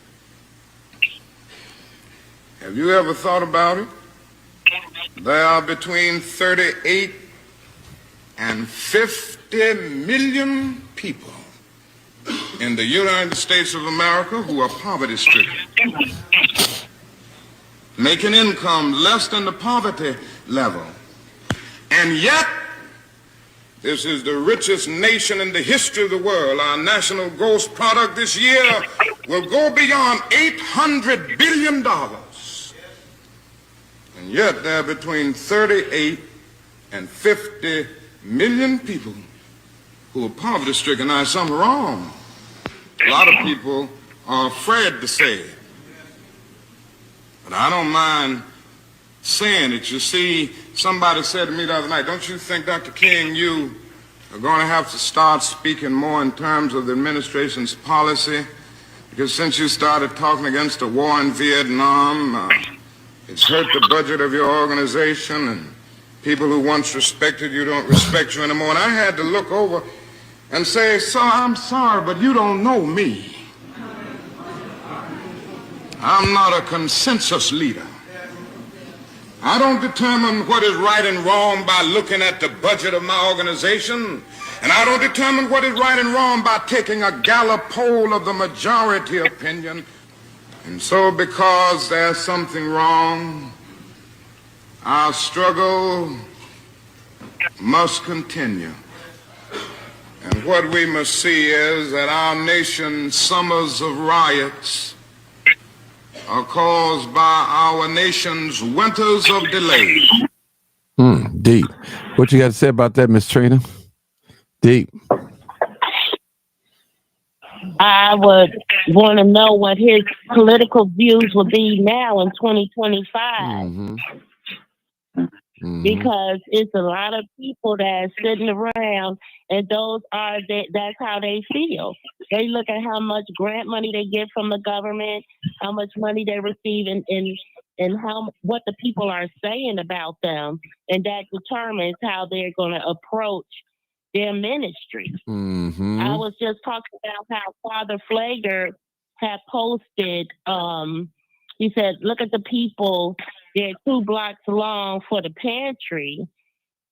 Speaker 2: Have you ever thought about it? There are between 38 and 50 million people in the United States of America who are poverty-stricken, making income less than the poverty level. And yet, this is the richest nation in the history of the world. Our national gross product this year will go beyond $800 billion. And yet there are between 38 and 50 million people who are poverty-stricken. Now, something wrong. A lot of people are afraid to say it. But I don't mind saying it. You see, somebody said to me the other night, don't you think, Dr. King, you are going to have to start speaking more in terms of the administration's policy? Because since you started talking against the war in Vietnam, it's hurt the budget of your organization, and people who once respected you don't respect you anymore. And I had to look over and say, sir, I'm sorry, but you don't know me. I'm not a consensus leader. I don't determine what is right and wrong by looking at the budget of my organization, and I don't determine what is right and wrong by taking a Gallup poll of the majority opinion. And so, because there's something wrong, our struggle must continue. And what we must see is that our nation's summers of riots are caused by our nation's winters of delay.
Speaker 1: Deep. What you got to say about that, Miss Trina? Deep.
Speaker 14: I would want to know what his political views would be now in 2025. Because it's a lot of people that's sitting around, and that's how they feel. They look at how much grant money they get from the government, how much money they receive, and what the people are saying about them, and that determines how they're going to approach their ministry. I was just talking about how Father Flager had posted, he said, look at the people, they're 2 blocks long for the pantry,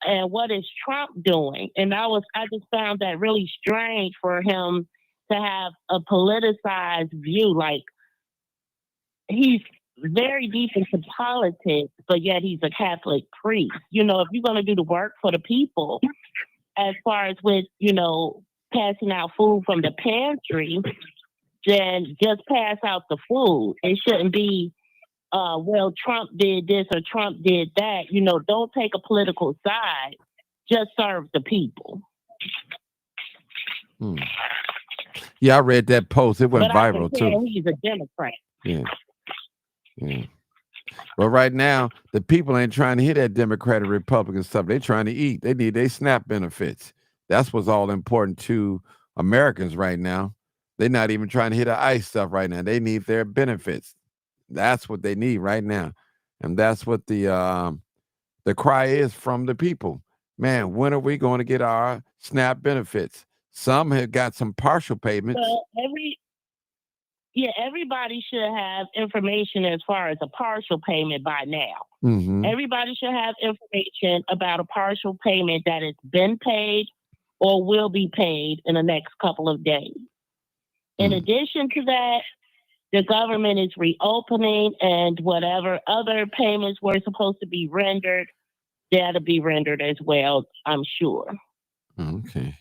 Speaker 14: and what is Trump doing? And I just found that really strange for him to have a politicized view. Like, he's very deep into politics, but yet he's a Catholic priest. You know, if you're going to do the work for the people, as far as with, passing out food from the pantry, then just pass out the food. It shouldn't be, well, Trump did this or Trump did that. Don't take a political side. Just serve the people.
Speaker 1: Yeah, I read that post. It went
Speaker 14: But I
Speaker 1: viral
Speaker 14: can tell
Speaker 1: too.
Speaker 14: he's a Democrat.
Speaker 1: Yeah. Yeah. But right now, the people ain't trying to hear that Democrat or Republican stuff. They're trying to eat. They need their SNAP benefits. That's what's all important to Americans right now. They're not even trying to hear the ICE stuff right now. They need their benefits. That's what they need right now. And that's what the cry is from the people. Man, when are we going to get our SNAP benefits? Some have got some partial payments.
Speaker 14: So everybody should have information as far as a partial payment by now.
Speaker 1: Mm-hmm.
Speaker 14: Everybody should have information about a partial payment that has been paid or will be paid in the next couple of days. In addition to that, the government is reopening, and whatever other payments were supposed to be rendered, that'll be rendered as well, I'm sure.
Speaker 1: Okay.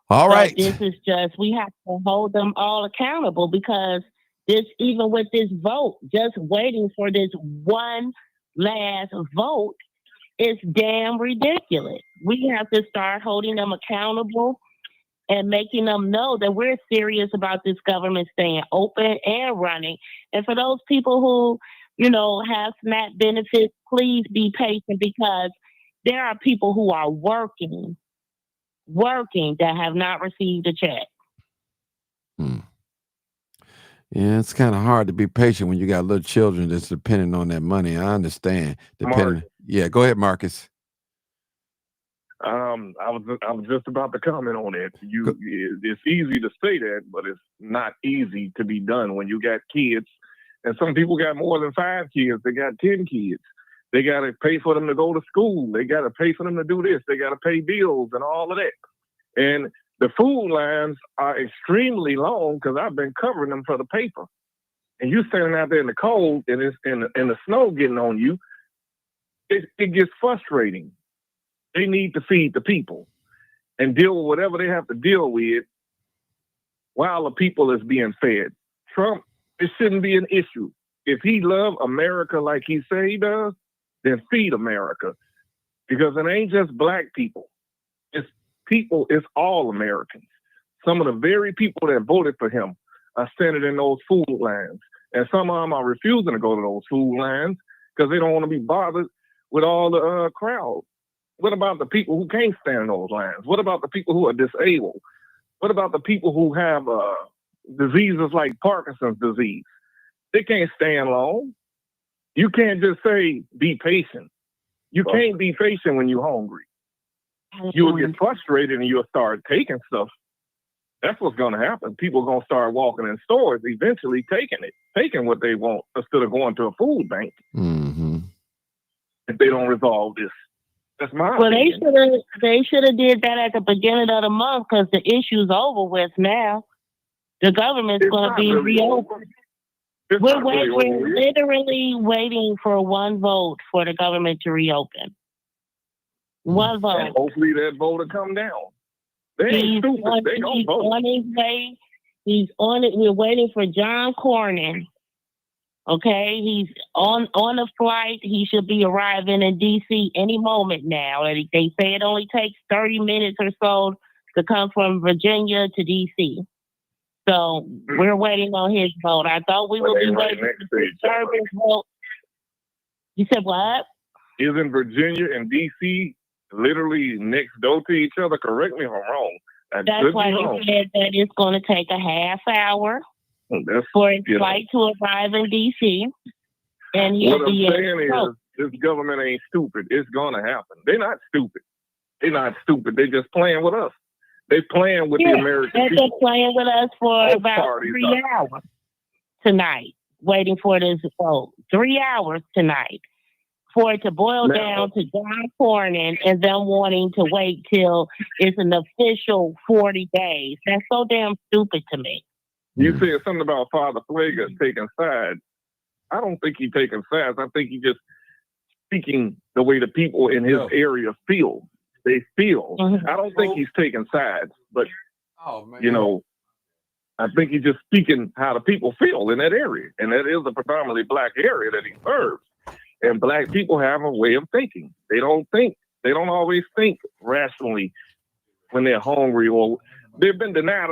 Speaker 1: All right.
Speaker 14: This is just, we have to hold them all accountable, because this, even with this vote, just waiting for this one last vote is damn ridiculous. We have to start holding them accountable and making them know that we're serious about this government staying open and running. And for those people who, have SNAP benefits, please be patient, because there are people who are working that have not received a check.
Speaker 1: Yeah, it's kind of hard to be patient when you got little children that's depending on that money. I understand. Yeah, go ahead, Marcus.
Speaker 5: I was just about to comment on it. It's easy to say that, but it's not easy to be done when you got kids. And some people got more than 5 kids. They got 10 kids. They got to pay for them to go to school. They got to pay for them to do this. They got to pay bills and all of that. And the food lines are extremely long, because I've been covering them for the paper. And you standing out there in the cold and it's and the snow getting on you, it gets frustrating. They need to feed the people and deal with whatever they have to deal with while the people is being fed. Trump, it shouldn't be an issue. If he love America like he say he does, then feed America. Because it ain't just black people. It's people, it's all Americans. Some of the very people that voted for him are standing in those food lines. And some of them are refusing to go to those food lines because they don't want to be bothered with all the crowd. What about the people who can't stand in those lines? What about the people who are disabled? What about the people who have diseases like Parkinson's disease? They can't stand long. You can't just say, be patient. You can't be patient when you're hungry. You'll get frustrated and you'll start taking stuff. That's what's going to happen. People are going to start walking in stores, eventually taking what they want instead of going to a food bank.
Speaker 1: Mm-hmm.
Speaker 5: If they don't resolve this. That's my
Speaker 14: opinion. They should have did that at the beginning of the month, because the issue's over with now. The government's going to be reopened. We're literally waiting for one vote for the government to reopen. One vote.
Speaker 5: And hopefully that vote will come down. They ain't stupid. They don't vote.
Speaker 14: On his way. He's on it. We're waiting for John Cornyn. Okay, he's on a flight. He should be arriving in D.C. any moment now. And they say it only takes 30 minutes or so to come from Virginia to D.C. So we're waiting on his vote. I thought we would be waiting for the conservative vote. You said what?
Speaker 5: Isn't Virginia and D.C. literally next door to each other? Correct me if I'm wrong.
Speaker 14: That's why he said that it's going to take a half hour for his flight to arrive in D.C. And
Speaker 5: what I'm saying is, this government ain't stupid. It's going to happen. They're not stupid. They're not stupid. They're just playing with us. They're playing with the American people.
Speaker 14: They've been playing with us for about 3 hours tonight, waiting for this vote. 3 hours tonight for it to boil down to John Cornyn and them wanting to wait till it's an official 40 days. That's so damn stupid to me.
Speaker 5: You said something about Father Flagler taking sides. I don't think he's taking sides. I think he's just speaking the way the people in his area feel. They feel. I don't think he's taking sides, but I think he's just speaking how the people feel in that area, and that is a predominantly black area that he serves. And black people have a way of thinking. They don't always think rationally when they're hungry or we've been denied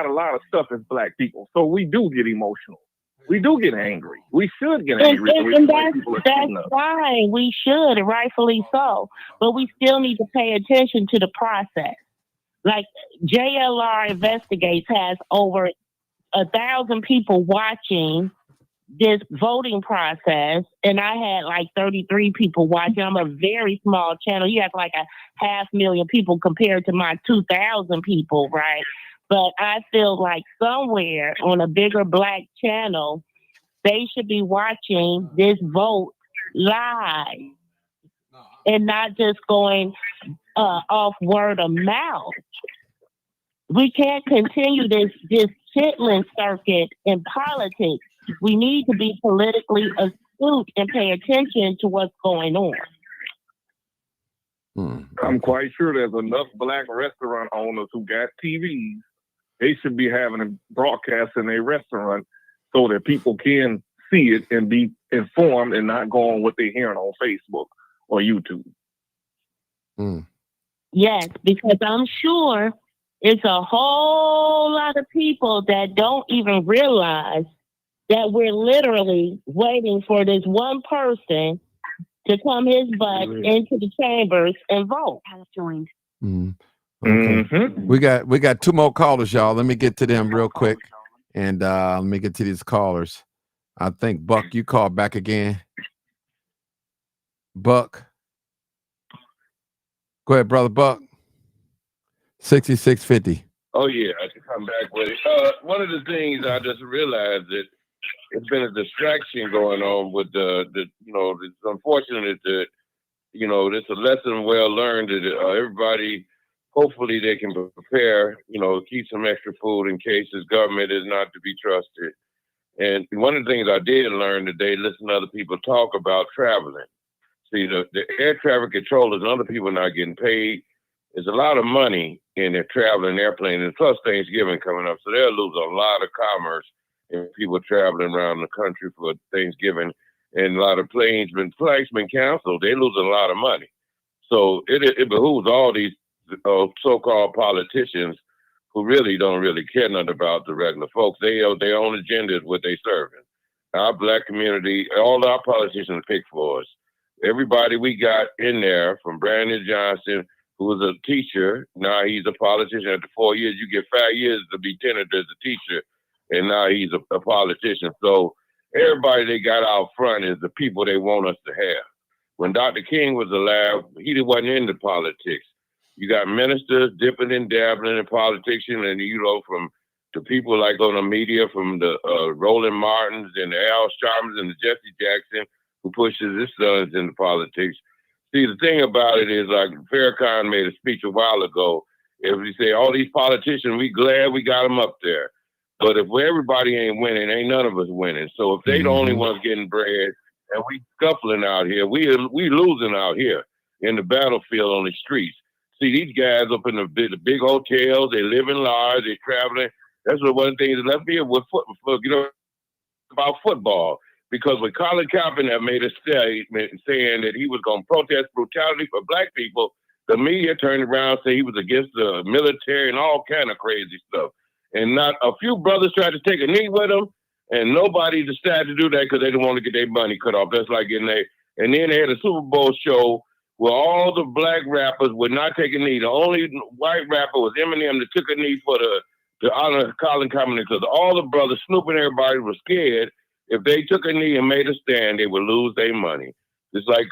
Speaker 5: a lot of stuff as black people. So we do get emotional. We do get angry. We should get angry.
Speaker 14: And that's fine. We should, rightfully so. But we still need to pay attention to the process. Like JLR Investigates has over 1,000 people watching this voting process, and I had like 33 people watching. I'm a very small channel. You have like 500,000 people compared to my 2,000 people, right? But I feel like somewhere on a bigger black channel, they should be watching this vote live and not just going off word of mouth. We can't continue this chitlin circuit in politics. We need to be politically astute and pay attention to what's going on.
Speaker 5: I'm quite sure there's enough black restaurant owners who got TVs. They should be having a broadcast in their restaurant so that people can see it and be informed and not go on what they're hearing on Facebook or YouTube.
Speaker 14: Yes, because I'm sure it's a whole lot of people that don't even realize that we're literally waiting for this one person to come his butt into the chambers and vote.
Speaker 1: Okay. We got 2 more callers, y'all. Let me get to them real quick, and let me get to these callers. I think Buck, you called back again. Buck, go ahead, brother Buck. 6650.
Speaker 7: Oh yeah, I can come back with it. One of the things I just realized that it's been a distraction going on with it's unfortunate that it's a lesson well learned that everybody, hopefully they can prepare, keep some extra food in case this government is not to be trusted. And one of the things I did learn today, listen to other people talk about traveling. See, the air traffic controllers and other people not getting paid. There's a lot of money in their traveling airplane, and plus Thanksgiving coming up, so they'll lose a lot of commerce if people traveling around the country for Thanksgiving, and a lot of flights been canceled. They lose a lot of money. So it behooves all these so-called politicians who really don't care nothing about the regular folks. Their own agenda is what they serving. Our black community, all our politicians pick for us. Everybody we got in there, from Brandon Johnson, who was a teacher, now he's a politician. After 4 years, you get 5 years to be tenured as a teacher, and now he's a politician. So everybody they got out front is the people they want us to have. When Dr. King was alive, he wasn't into politics. You got ministers dipping and dabbling in politics, and from the people like on the media, from the Roland Martins and the Al Sharptons and the Jesse Jackson, who pushes his sons into politics. See, the thing about it is, like Farrakhan made a speech a while ago. If we say all these politicians, we glad we got them up there. But if everybody ain't winning, ain't none of us winning. So if they the only ones getting bread and we scuffling out here, we losing out here in the battlefield on the streets. See, these guys up in the big hotels, they living large, they traveling. That's one of the things that left me with football, about football. Because when Colin Kaepernick made a statement saying that he was going to protest brutality for black people, the media turned around and said he was against the military and all kind of crazy stuff. And not a few brothers tried to take a knee with him, and nobody decided to do that because they didn't want to get their money cut off. That's like and then they had a Super Bowl show where all the black rappers would not take a knee. The only white rapper was Eminem that took a knee for to honor Colin Kaepernick, because all the brothers, Snoop and everybody, were scared. If they took a knee and made a stand, they would lose their money. It's like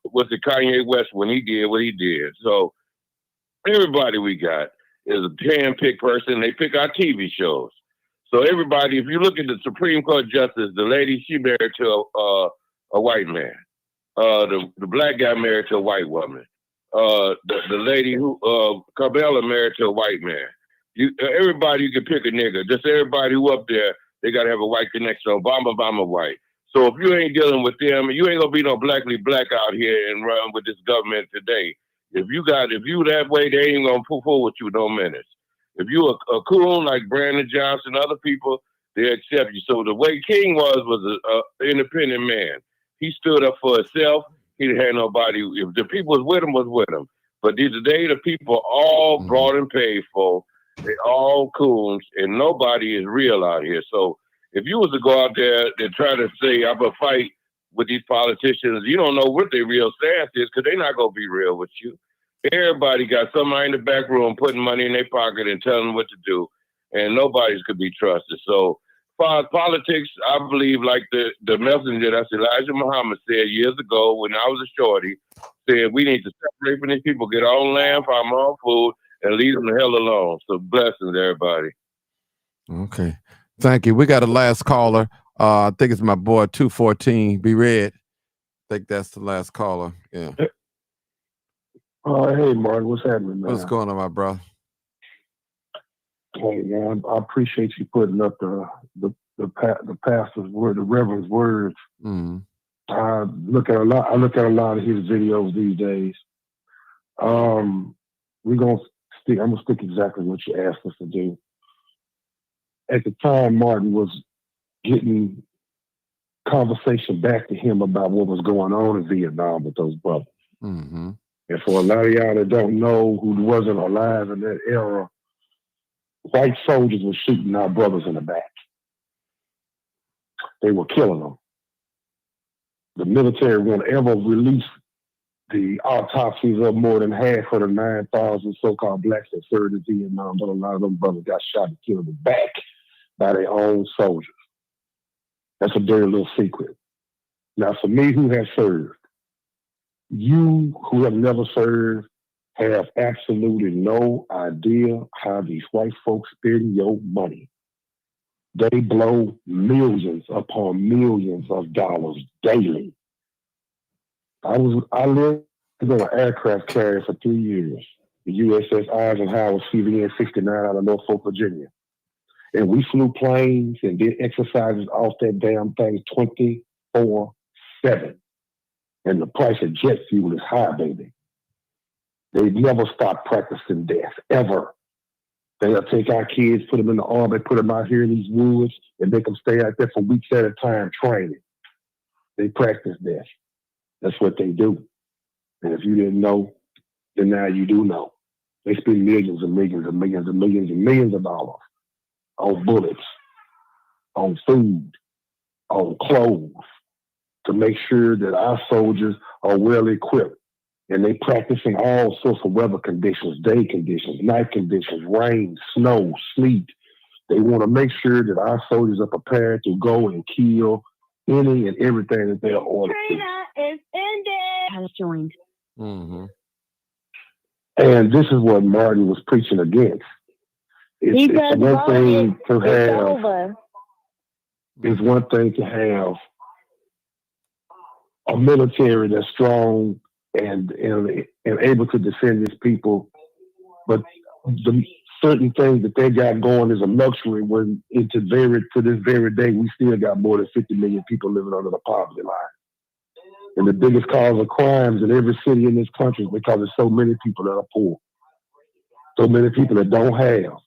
Speaker 7: what's the Kanye West when he did what he did. So everybody we got is a hand-picked person. They pick our TV shows. So everybody, if you look at the Supreme Court justice, the lady, she married to a white man. The black guy married to a white woman. The lady who Cabela married to a white man. Everybody you can pick a nigga. Just everybody who up there, they gotta have a white connection. Obama white. So if you ain't dealing with them, you ain't gonna be no blackly black out here and run with this government today. If you that way, they ain't gonna pull forward with you no minutes. If you a coon like Brandon Johnson, other people, they accept you. So the way King was an independent man. He stood up for himself. He didn't have nobody. If the people was with him, But today the people all brought and paid for. They all coons, and nobody is real out here. So if you was to go out there and try to say, I'm going to fight with these politicians, you don't know what their real stance is because they're not going to be real with you. Everybody got somebody in the back room putting money in their pocket and telling them what to do, and nobody's could be trusted. So, as far as politics, I believe like the messenger, that's Elijah Muhammad, said years ago when I was a shorty, said we need to separate from these people, get our own land, farm our own food, and leave them the hell alone. So blessings, everybody.
Speaker 1: Okay. Thank you. We got a last caller. I think it's my boy 214. Be red. I think that's the last caller. Yeah.
Speaker 11: Hey, Martin, what's happening, man?
Speaker 1: What's going on, my brother?
Speaker 11: Hey, man, I appreciate you putting up the pastor's word, the reverend's words.
Speaker 1: Mm-hmm.
Speaker 11: I look at a lot of his videos these days. I'm gonna stick exactly what you asked us to do. At the time, Martin was getting conversation back to him about what was going on in Vietnam with those brothers.
Speaker 1: Mm-hmm.
Speaker 11: And for a lot of y'all that don't know, who wasn't alive in that era, white soldiers were shooting our brothers in the back. They were killing them. The military won't ever release the autopsies of more than half of the 9,000 so-called blacks that served in Vietnam, but a lot of them brothers got shot and killed in the back by their own soldiers. That's a dirty little secret. Now, for me who has served, you who have never served have absolutely no idea how these white folks spend your money. They blow millions upon millions of dollars daily. I lived on an aircraft carrier for 3 years, the USS Eisenhower CVN 69 out of Norfolk, Virginia. And we flew planes and did exercises off that damn thing 24/7. And the price of jet fuel is high, baby. They never stop practicing death, ever. They'll take our kids, put them in the army, put them out here in these woods, and make them stay out there for weeks at a time training. They practice death. That's what they do. And if you didn't know, then now you do know. They spend millions and millions and millions and millions and millions of dollars on bullets, on food, on clothes, to make sure that our soldiers are well equipped. And they practicing all sorts of weather conditions, day conditions, night conditions, rain, snow, sleet. They want to make sure that our soldiers are prepared to go and kill any and everything that they are ordered to.
Speaker 14: Is ended. Has joined.
Speaker 1: Mm-hmm.
Speaker 11: And this is what Martin was preaching against. It's one thing to have. It's one thing to have a military that's strong and able to defend its people, but the certain things that they got going is a luxury. When to this very day, we still got more than 50 million people living under the poverty line. And the biggest cause of crimes in every city in this country is because there's so many people that are poor, so many people that don't have.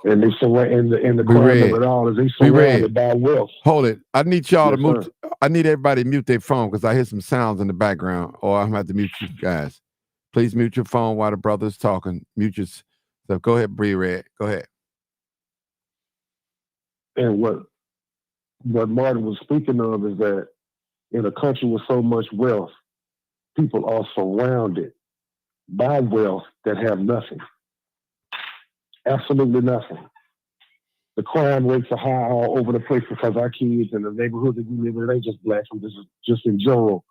Speaker 11: And they surround, and the crime of it all is they surrounded by wealth.
Speaker 1: Hold it. I need y'all to mute. I need everybody to mute their phone because I hear some sounds in the background, or I'm gonna have to mute you guys. Please mute your phone while the brother's talking. Mute your stuff. Go ahead, Bree Red. Go ahead.
Speaker 11: And what Martin was speaking of is that in a country with so much wealth, people are surrounded by wealth that have nothing. Absolutely nothing. The crime rates are high all over the place because our kids in the neighborhood that we live in, they just black. This is just in general.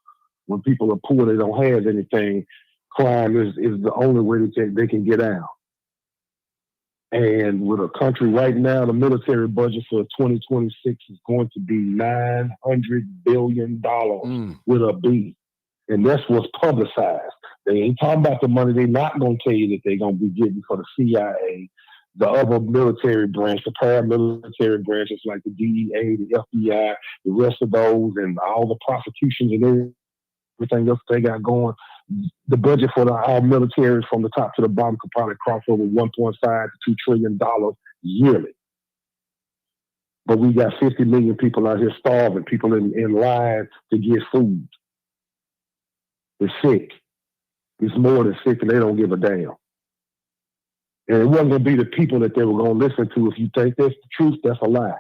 Speaker 11: When people are poor, they don't have anything. Crime is the only way they can get out. And with a country right now, the military budget for 2026 is going to be $900 billion with a B. And that's what's publicized. They ain't talking about the money they're not going to tell you that they're going to be getting for the CIA, the other military branch, the paramilitary branches like the DEA, the FBI, the rest of those, and all the prosecutions and everything else they got going. The budget for our military from the top to the bottom could probably cross over $1.5 to $2 trillion yearly. But we got 50 million people out here starving, people in line to get food. They're sick. It's more than sick, and they don't give a damn. And it wasn't going to be the people that they were going to listen to. If you think that's the truth, that's a lie.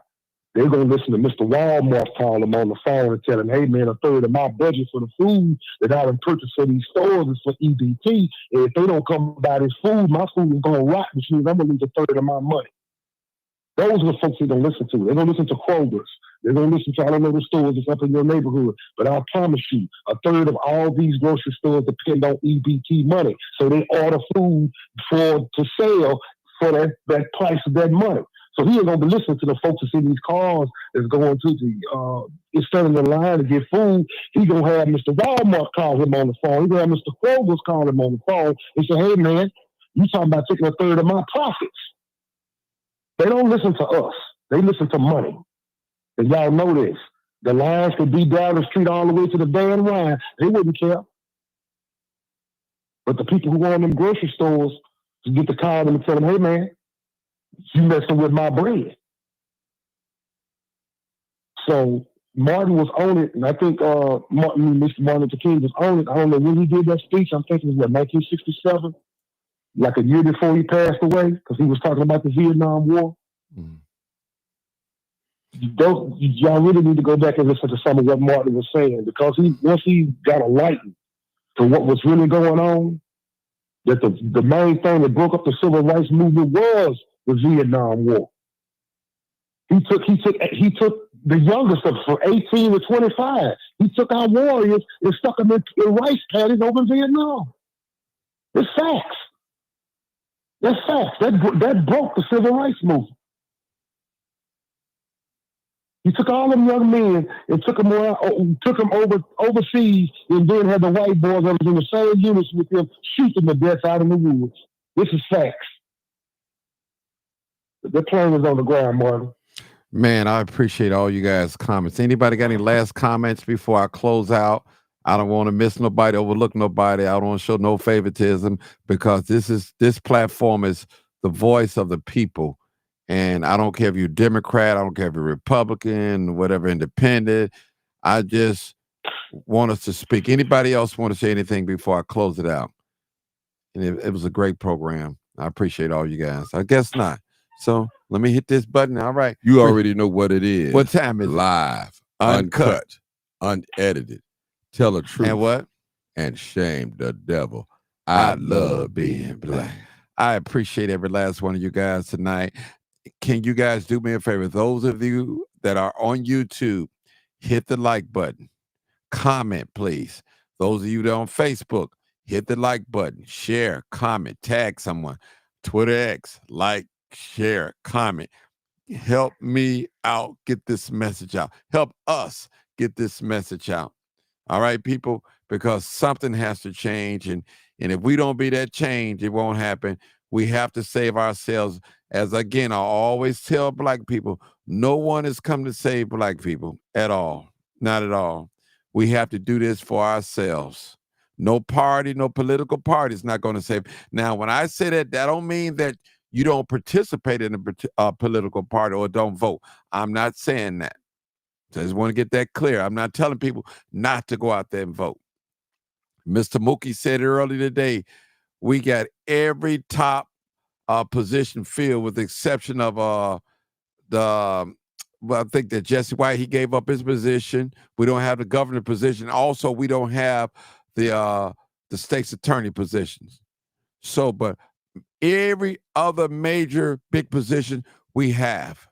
Speaker 11: They're going to listen to Mr. Walmart call them on the phone and tell him, hey, man, a third of my budget for the food that I done purchased for these stores is for EBT. And if they don't come buy this food, my food is going to rot, which means I'm going to lose a third of my money. Those are the folks they're going to listen to. They're going to listen to Kroger's. They're going to listen to all the little stores that's up in your neighborhood. But I promise you, a third of all these grocery stores depend on EBT money. So they order food to sell for that price of that money. So he ain't going to be listening to the folks that's in these cars that's going to is standing in line to get food. He's going to have Mr. Walmart call him on the phone. He's going to have Mr. Kroger's call him on the phone and say, hey, man, you talking about taking a third of my profits. They don't listen to us. They listen to money. And y'all know this. The lines could be down the street all the way to the Van Ryn. They wouldn't care. But the people who own them grocery stores to get the call and tell them, hey, man, you messing with my bread. So Martin was on it, and I think Mr. Martin Luther King was on it. I don't know when he did that speech. I'm thinking it was 1967, like a year before he passed away, because he was talking about the Vietnam War. Mm. Y'all really need to go back and listen to some of what Martin was saying, because once he got enlightened to what was really going on, that the main thing that broke up the civil rights movement was the Vietnam War. He took the youngest of from 18 to 25. He took our warriors and stuck them in rice paddies over in Vietnam. It's facts. That's facts. That broke the civil rights movement. He took all them young men and took them overseas, and then had the white boys that was in the same units with them shoot them to death out in the woods. This is facts. The plane is on the ground, Martin.
Speaker 1: Man, I appreciate all you guys' comments. Anybody got any last comments before I close out? I don't want to miss nobody, overlook nobody. I don't want to show no favoritism, because this platform is the voice of the people. And I don't care if you're Democrat, I don't care if you're Republican, whatever, independent. I just want us to speak. Anybody else want to say anything before I close it out? And it was a great program. I appreciate all you guys. I guess not. So let me hit this button. All right.
Speaker 3: You already know what it is.
Speaker 1: What time is it?
Speaker 3: Live, uncut, unedited. Tell the truth.
Speaker 1: And what?
Speaker 3: And shame the devil. I love being black.
Speaker 1: I appreciate every last one of you guys tonight. Can you guys do me a favor? Those of you that are on YouTube, hit the like button. Comment, please. Those of you that are on Facebook, hit the like button. Share, comment, tag someone. Twitter X, like, share, comment. Help me out, get this message out. Help us get this message out. All right, people, because something has to change. And if we don't be that change, it won't happen. We have to save ourselves. As again, I always tell black people, no one has come to save black people at all. Not at all. We have to do this for ourselves. No party, no political party is not going to save. Now, when I say that, that don't mean that you don't participate in a political party or don't vote. I'm not saying that. So I just want to get that clear. I'm not telling people not to go out there and vote. Mr. Mookie said it earlier today. We got every top position filled, with the exception of I think that Jesse White, he gave up his position. We don't have the governor position. Also, we don't have the state's attorney positions. So, but every other major big position we have.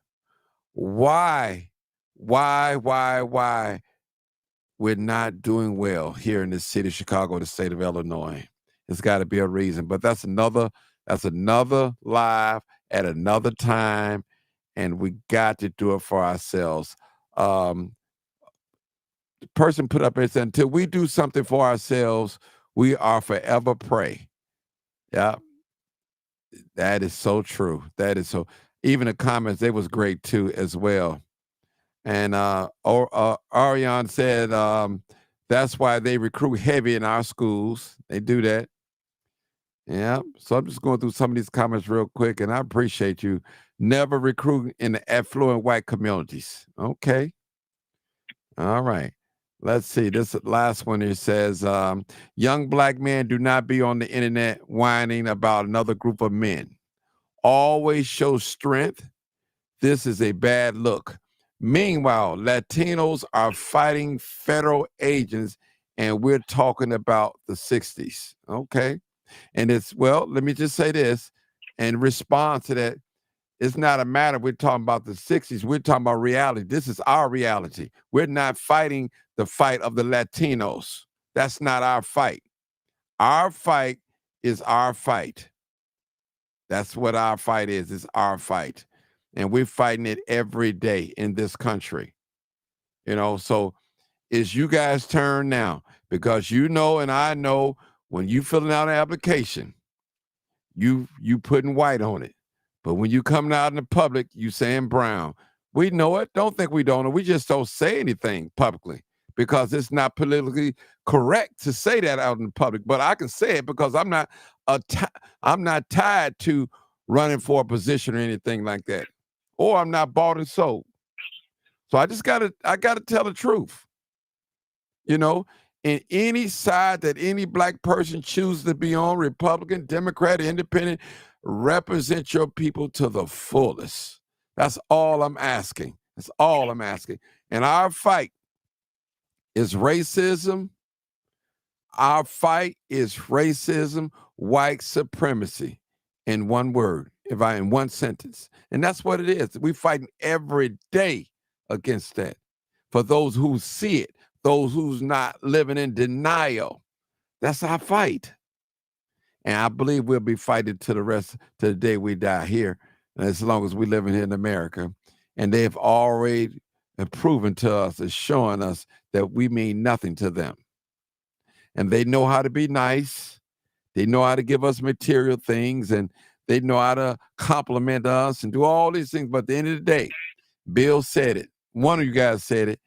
Speaker 1: Why we're not doing well here in the city of Chicago, the state of Illinois? It's got to be a reason. But that's another live at another time, and we got to do it for ourselves. The person put up there and said, until we do something for ourselves, we are forever prey. Yeah, that is so true. That is so. Even the comments, they was great too as well. And Ariane said that's why they recruit heavy in our schools. They do that. Yeah. So I'm just going through some of these comments real quick, and I appreciate you. Never recruit in the affluent white communities. Okay. All right. Let's see. This last one here says, young black men do not be on the internet whining about another group of men. always show strength, this is a bad look. Meanwhile, Latinos are fighting federal agents, and we're talking about the 60s. Okay. And it's, well, let me just say this and respond to that. It's not a matter we're talking about the 60s. We're talking about reality. This is our reality. We're not fighting the fight of the Latinos. That's not our fight. Our fight is our fight. That's what our fight is. It's our fight. And we're fighting it every day in this country. You know, so it's you guys' turn now, because you know and I know when you filling out an application, you putting white on it. But when you coming out in the public, you saying brown. We know it. Don't think we don't know. We just don't say anything publicly because it's not politically correct to say that out in the public. But I can say it because I'm not tied to running for a position or anything like that, or I'm not bought and sold. So I gotta tell the truth. You know, in any side that any black person chooses to be on, Republican, Democrat, Independent, represent your people to the fullest. That's all I'm asking. That's all I'm asking. And our fight is racism. Our fight is racism, white supremacy, in one word, in one sentence. And that's what it is. We're fighting every day against that. For those who see it, those who's not living in denial, that's our fight. And I believe we'll be fighting to the day we die here, as long as we live here in America. And they've already proven to us and showing us that we mean nothing to them. And they know how to be nice. They know how to give us material things, and they know how to compliment us and do all these things. But at the end of the day, Bill said it. One of you guys said it.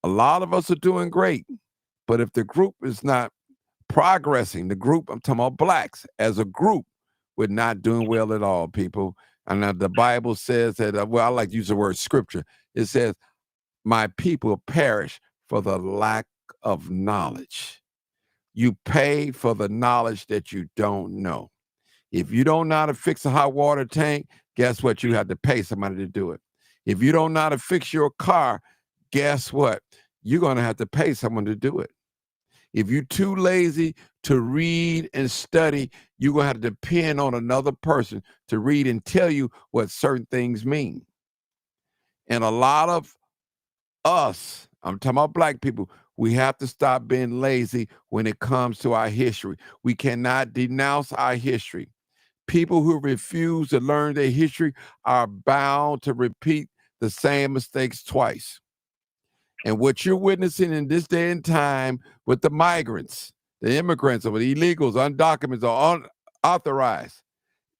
Speaker 1: A lot of us are doing great. But if the group is not progressing, the group, I'm talking about blacks as a group, we're not doing well at all, people. And the Bible says that, well, I like to use the word scripture. It says, my people perish for the lack of knowledge. You pay for the knowledge that you don't know. If you don't know how to fix a hot water tank, guess what? You have to pay somebody to do it. If you don't know how to fix your car, guess what? You're going to have to pay someone to do it. If you're too lazy to read and study, you're going to have to depend on another person to read and tell you what certain things mean. And a lot of us, I'm talking about black people, we have to stop being lazy when it comes to our history. We cannot denounce our history. People who refuse to learn their history are bound to repeat the same mistakes twice. And what you're witnessing in this day and time with the migrants, the immigrants, or the illegals, undocumented, or unauthorized,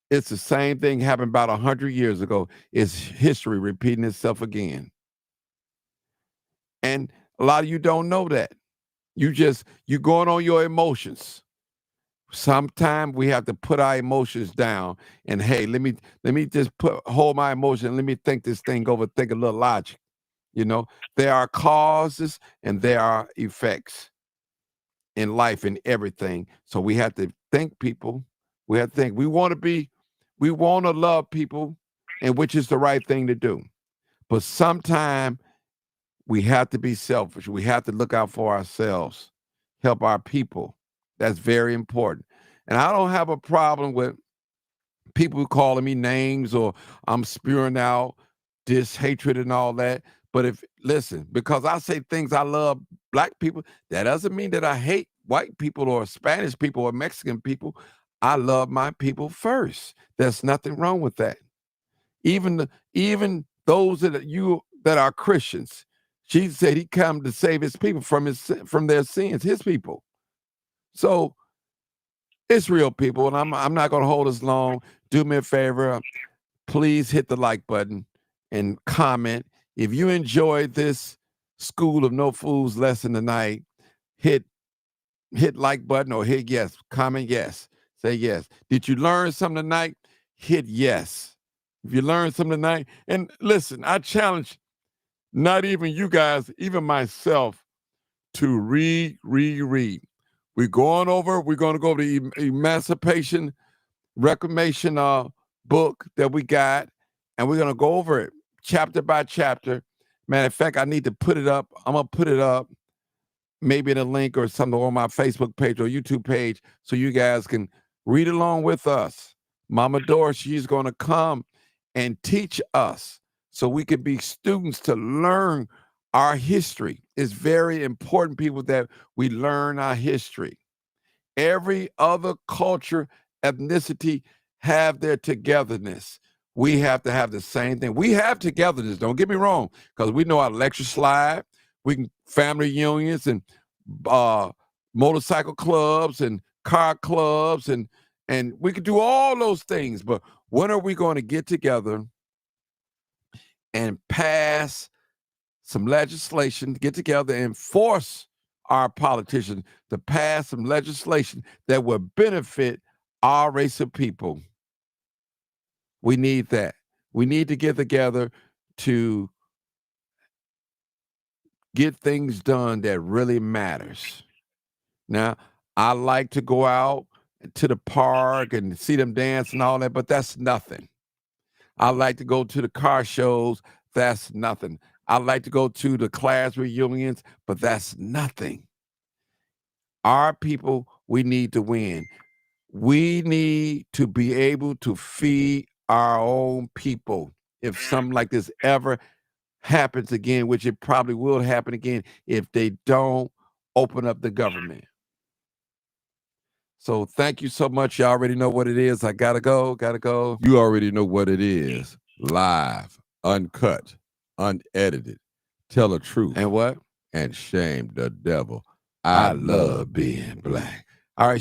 Speaker 1: it's the same thing happened about 100 years ago. It's history repeating itself again. And a lot of you don't know that. You're going on your emotions. Sometimes we have to put our emotions down and, hey, let me just hold my emotion. Let me think this thing over, think a little logic. You know, there are causes and there are effects in life and everything. So we have to think, people. We have to think. We want to love people, and which is the right thing to do. But sometimes we have to be selfish. We have to look out for ourselves, help our people. That's very important. And I don't have a problem with people calling me names or I'm spewing out hatred and all that. But listen, because I say things I love black people, that doesn't mean that I hate white people or Spanish people or Mexican people. I love my people first. There's nothing wrong with that. Even those that are Christians, Jesus said he come to save his people from their sins, his people. So it's real, people, and I'm not going to hold us long. Do me a favor, please hit the like button and comment. If you enjoyed this School of No Fools lesson tonight, hit like button or hit yes. Comment yes. Say yes. Did you learn something tonight? Hit yes. If you learned something tonight, and listen, I challenge not even you guys, even myself, to read. We're going to go over the Emancipation Reclamation book that we got, and we're going to go over it chapter by chapter. Matter of fact, I need to put it up. I'm going to put it up maybe in a link or something on my Facebook page or YouTube page so you guys can read along with us. Mama Dora, she's going to come and teach us so we could be students to learn our history. It's very important, people, that we learn our history. Every other culture, ethnicity have their togetherness. We have to have the same thing. We have togetherness, don't get me wrong, because we know our lecture slide, we can family unions and motorcycle clubs and car clubs, and we can do all those things. But when are we going to get together and pass some legislation, get together and force our politicians to pass some legislation that will benefit our race of people? We need that. We need to get together to get things done that really matters. Now, I like to go out to the park and see them dance and all that, but that's nothing. I like to go to the car shows. That's nothing. I like to go to the class reunions, but that's nothing. Our people, we need to win. We need to be able to feed our own people. If something like this ever happens again, which it probably will happen again if they don't open up the government. So thank you so much. You already know what it is. I gotta go.
Speaker 3: You already know what it is. Live, uncut, unedited. Tell the truth.
Speaker 1: And what?
Speaker 3: And shame the devil. I love being black.
Speaker 1: All right.